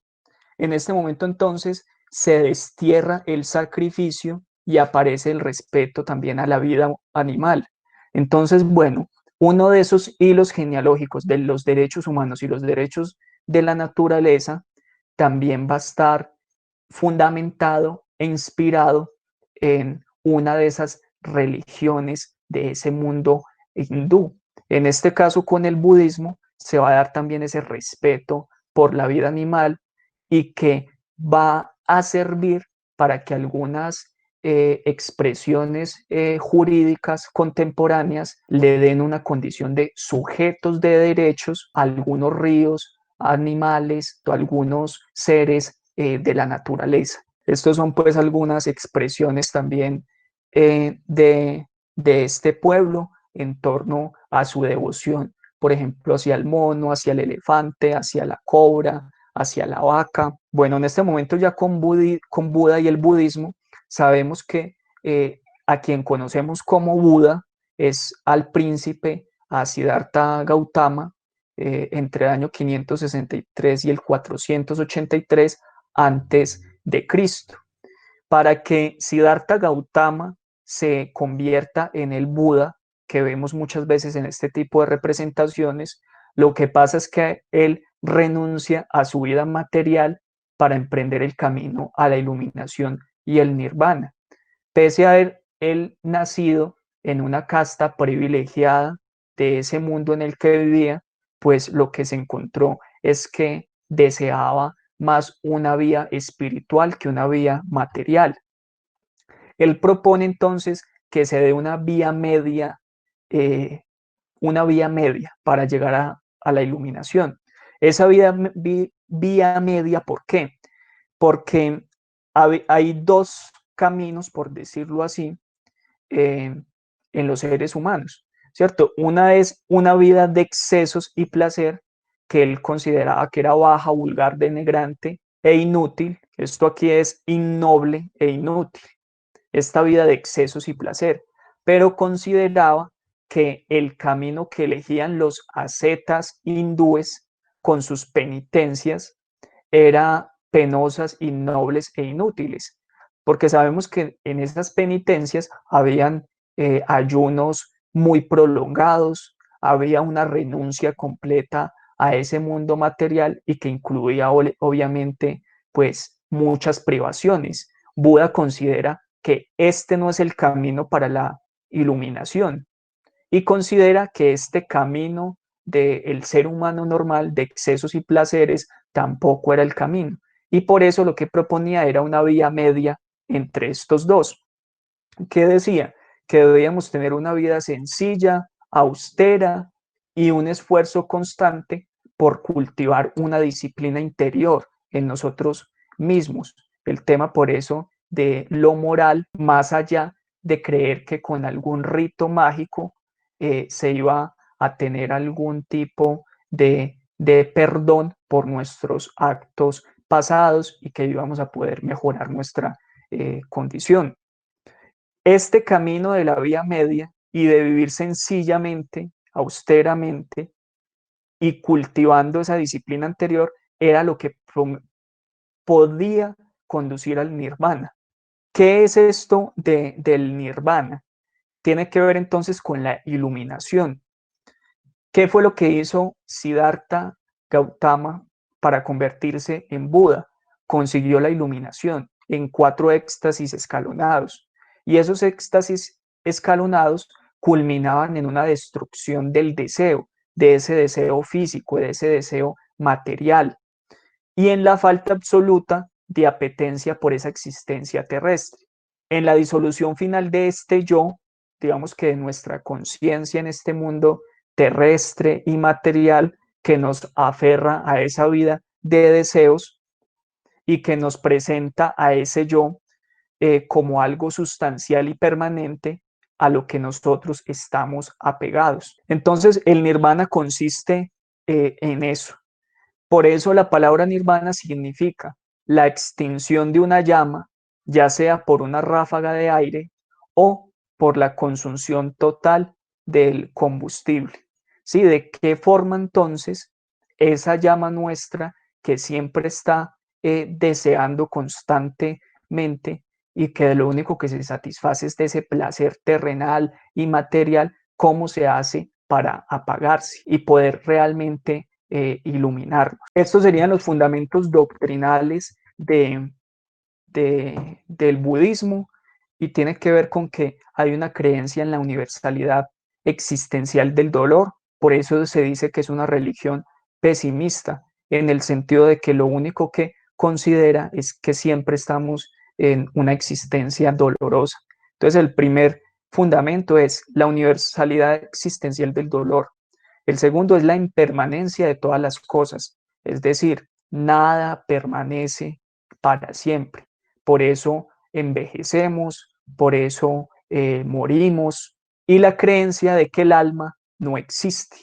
En este momento entonces se destierra el sacrificio y aparece el respeto también a la vida animal. Entonces, bueno, uno de esos hilos genealógicos de los derechos humanos y los derechos de la naturaleza también va a estar fundamentado e inspirado en una de esas religiones de ese mundo hindú. En este caso, con el budismo, se va a dar también ese respeto por la vida animal y que va a servir para que algunas expresiones jurídicas contemporáneas le den una condición de sujetos de derechos a algunos ríos, animales, o algunos seres de la naturaleza. Estos son pues algunas expresiones también de este pueblo en torno a su devoción, por ejemplo, hacia el mono, hacia el elefante, hacia la cobra, hacia la vaca. Bueno, en este momento ya con Buda y el budismo, sabemos que a quien conocemos como Buda es al príncipe, a Siddhartha Gautama, entre el año 563 y el 483 antes de Cristo. Para que Siddhartha Gautama se convierta en el Buda que vemos muchas veces en este tipo de representaciones, lo que pasa es que él renuncia a su vida material para emprender el camino a la iluminación y el nirvana. Pese a haber él nacido en una casta privilegiada de ese mundo en el que vivía, pues lo que se encontró es que deseaba más una vía espiritual que una vía material. Él propone entonces que se dé eh, una vía media para llegar a la iluminación. Esa vía media, ¿por qué? Porque hay dos caminos, por decirlo así, en los seres humanos, ¿cierto? Una es una vida de excesos y placer que él consideraba que era baja, vulgar, denigrante e inútil. Esto aquí es innoble e inútil, esta vida de excesos y placer, pero consideraba que el camino que elegían los ascetas hindúes con sus penitencias era penosas, innobles e inútiles, porque sabemos que en esas penitencias habían ayunos muy prolongados, había una renuncia completa a ese mundo material y que incluía obviamente pues muchas privaciones. Buda considera que este no es el camino para la iluminación y considera que este camino del ser humano normal de excesos y placeres tampoco era el camino. Y por eso lo que proponía era una vía media entre estos dos, que decía que debíamos tener una vida sencilla, austera y un esfuerzo constante por cultivar una disciplina interior en nosotros mismos. El tema por eso de lo moral, más allá de creer que con algún rito mágico se iba a tener algún tipo de perdón por nuestros actos pasados y que íbamos a poder mejorar nuestra condición. Este camino de la vía media y de vivir sencillamente, austeramente y cultivando esa disciplina anterior era lo que podía conducir al nirvana. ¿Qué es esto del nirvana? Tiene que ver entonces con la iluminación. ¿Qué fue lo que hizo Siddhartha Gautama para convertirse en Buda? Consiguió la iluminación en 4 éxtasis escalonados. Y esos éxtasis escalonados culminaban en una destrucción del deseo, de ese deseo físico, de ese deseo material, y en la falta absoluta de apetencia por esa existencia terrestre. En la disolución final de este yo, digamos que de nuestra conciencia en este mundo terrestre y material que nos aferra a esa vida de deseos y que nos presenta a ese yo como algo sustancial y permanente a lo que nosotros estamos apegados. Entonces, el nirvana consiste en eso. Por eso la palabra nirvana significa la extinción de una llama, ya sea por una ráfaga de aire o por la consunción total del combustible. ¿Sí? ¿De qué forma entonces esa llama nuestra que siempre está deseando constantemente y que lo único que se satisface es de ese placer terrenal y material, cómo se hace para apagarse y poder realmente iluminarnos? Estos serían los fundamentos doctrinales del budismo y tiene que ver con que hay una creencia en la universalidad existencial del dolor. Por eso se dice que es una religión pesimista, en el sentido de que lo único que considera es que siempre estamos en una existencia dolorosa. Entonces, el primer fundamento es la universalidad existencial del dolor. El segundo es la impermanencia de todas las cosas, es decir, nada permanece para siempre. Por eso envejecemos, por eso morimos, y la creencia de que el alma no existe.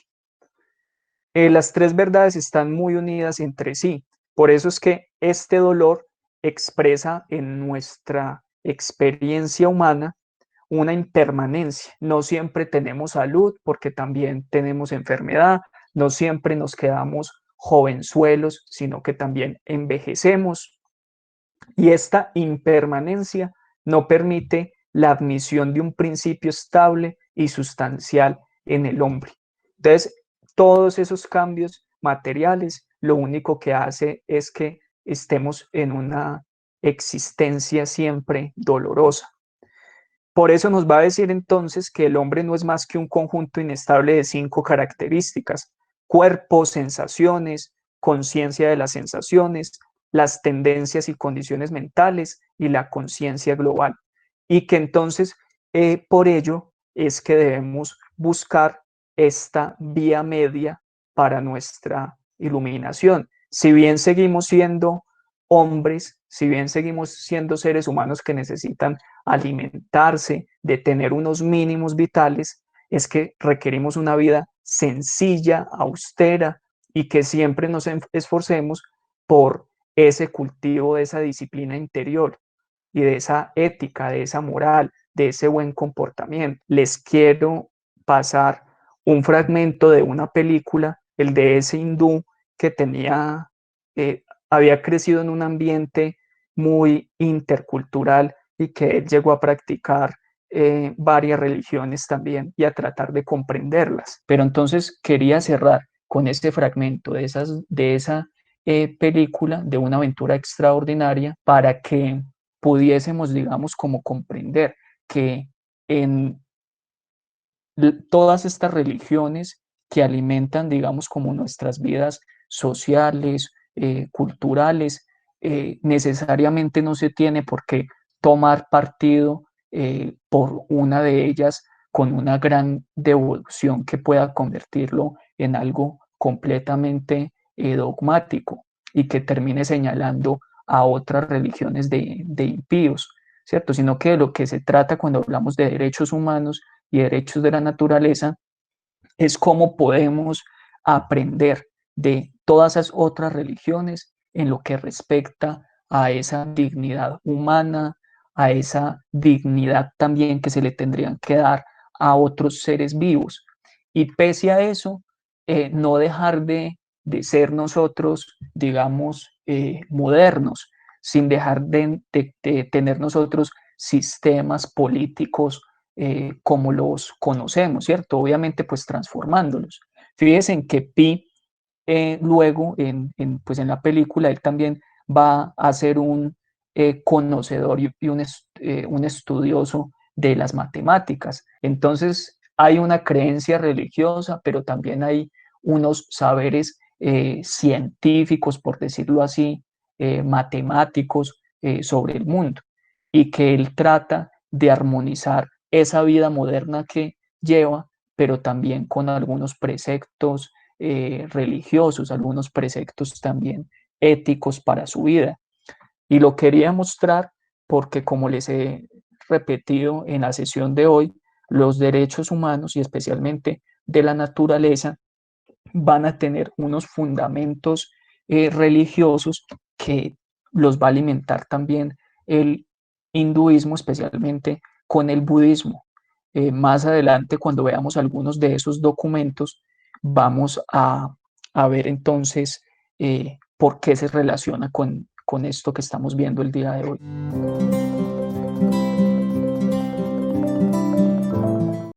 Las tres verdades están muy unidas entre sí. Por eso es que este dolor expresa en nuestra experiencia humana una impermanencia. No siempre tenemos salud porque también tenemos enfermedad, no siempre nos quedamos jovenzuelos, sino que también envejecemos. Y esta impermanencia no permite la admisión de un principio estable y sustancial en el hombre. Entonces, todos esos cambios materiales lo único que hace es que estemos en una existencia siempre dolorosa. Por eso nos va a decir entonces que el hombre no es más que un conjunto inestable de 5 características: cuerpo, sensaciones, conciencia de las sensaciones, las tendencias y condiciones mentales y la conciencia global. Y que entonces por ello es que debemos buscar esta vía media para nuestra iluminación. Si bien seguimos siendo hombres, si bien seguimos siendo seres humanos que necesitan alimentarse, de tener unos mínimos vitales, es que requerimos una vida sencilla, austera, y que siempre nos esforcemos por ese cultivo de esa disciplina interior y de esa ética, de esa moral, de ese buen comportamiento. Les quiero pasar un fragmento de una película, el de ese hindú que había crecido en un ambiente muy intercultural y que él llegó a practicar varias religiones también y a tratar de comprenderlas. Pero entonces quería cerrar con este fragmento de esa película, de una aventura extraordinaria, para que pudiésemos, digamos, como comprender que en todas estas religiones que alimentan, digamos, como nuestras vidas sociales, culturales, necesariamente no se tiene por qué tomar partido por una de ellas con una gran devoción que pueda convertirlo en algo completamente dogmático y que termine señalando a otras religiones de impíos, ¿cierto? Sino que de lo que se trata cuando hablamos de derechos humanos y derechos de la naturaleza es cómo podemos aprender de todas esas otras religiones en lo que respecta a esa dignidad humana, a esa dignidad también que se le tendrían que dar a otros seres vivos. Y pese a eso, no dejar de ser nosotros, digamos, modernos, sin dejar de tener nosotros sistemas políticos como los conocemos, ¿cierto? Obviamente, pues transformándolos. Fíjense en que Pi, luego, pues en la película, él también va a ser un conocedor y un estudioso de las matemáticas. Entonces, hay una creencia religiosa, pero también hay unos saberes científicos, por decirlo así, matemáticos sobre el mundo, y que él trata de armonizar esa vida moderna que lleva, pero también con algunos preceptos religiosos, algunos preceptos también éticos para su vida. Y lo quería mostrar porque, como les he repetido en la sesión de hoy, los derechos humanos y especialmente de la naturaleza van a tener unos fundamentos religiosos que los va a alimentar también el hinduismo, especialmente con el budismo. Más adelante, cuando veamos algunos de esos documentos, vamos a ver entonces por qué se relaciona con esto que estamos viendo el día de hoy.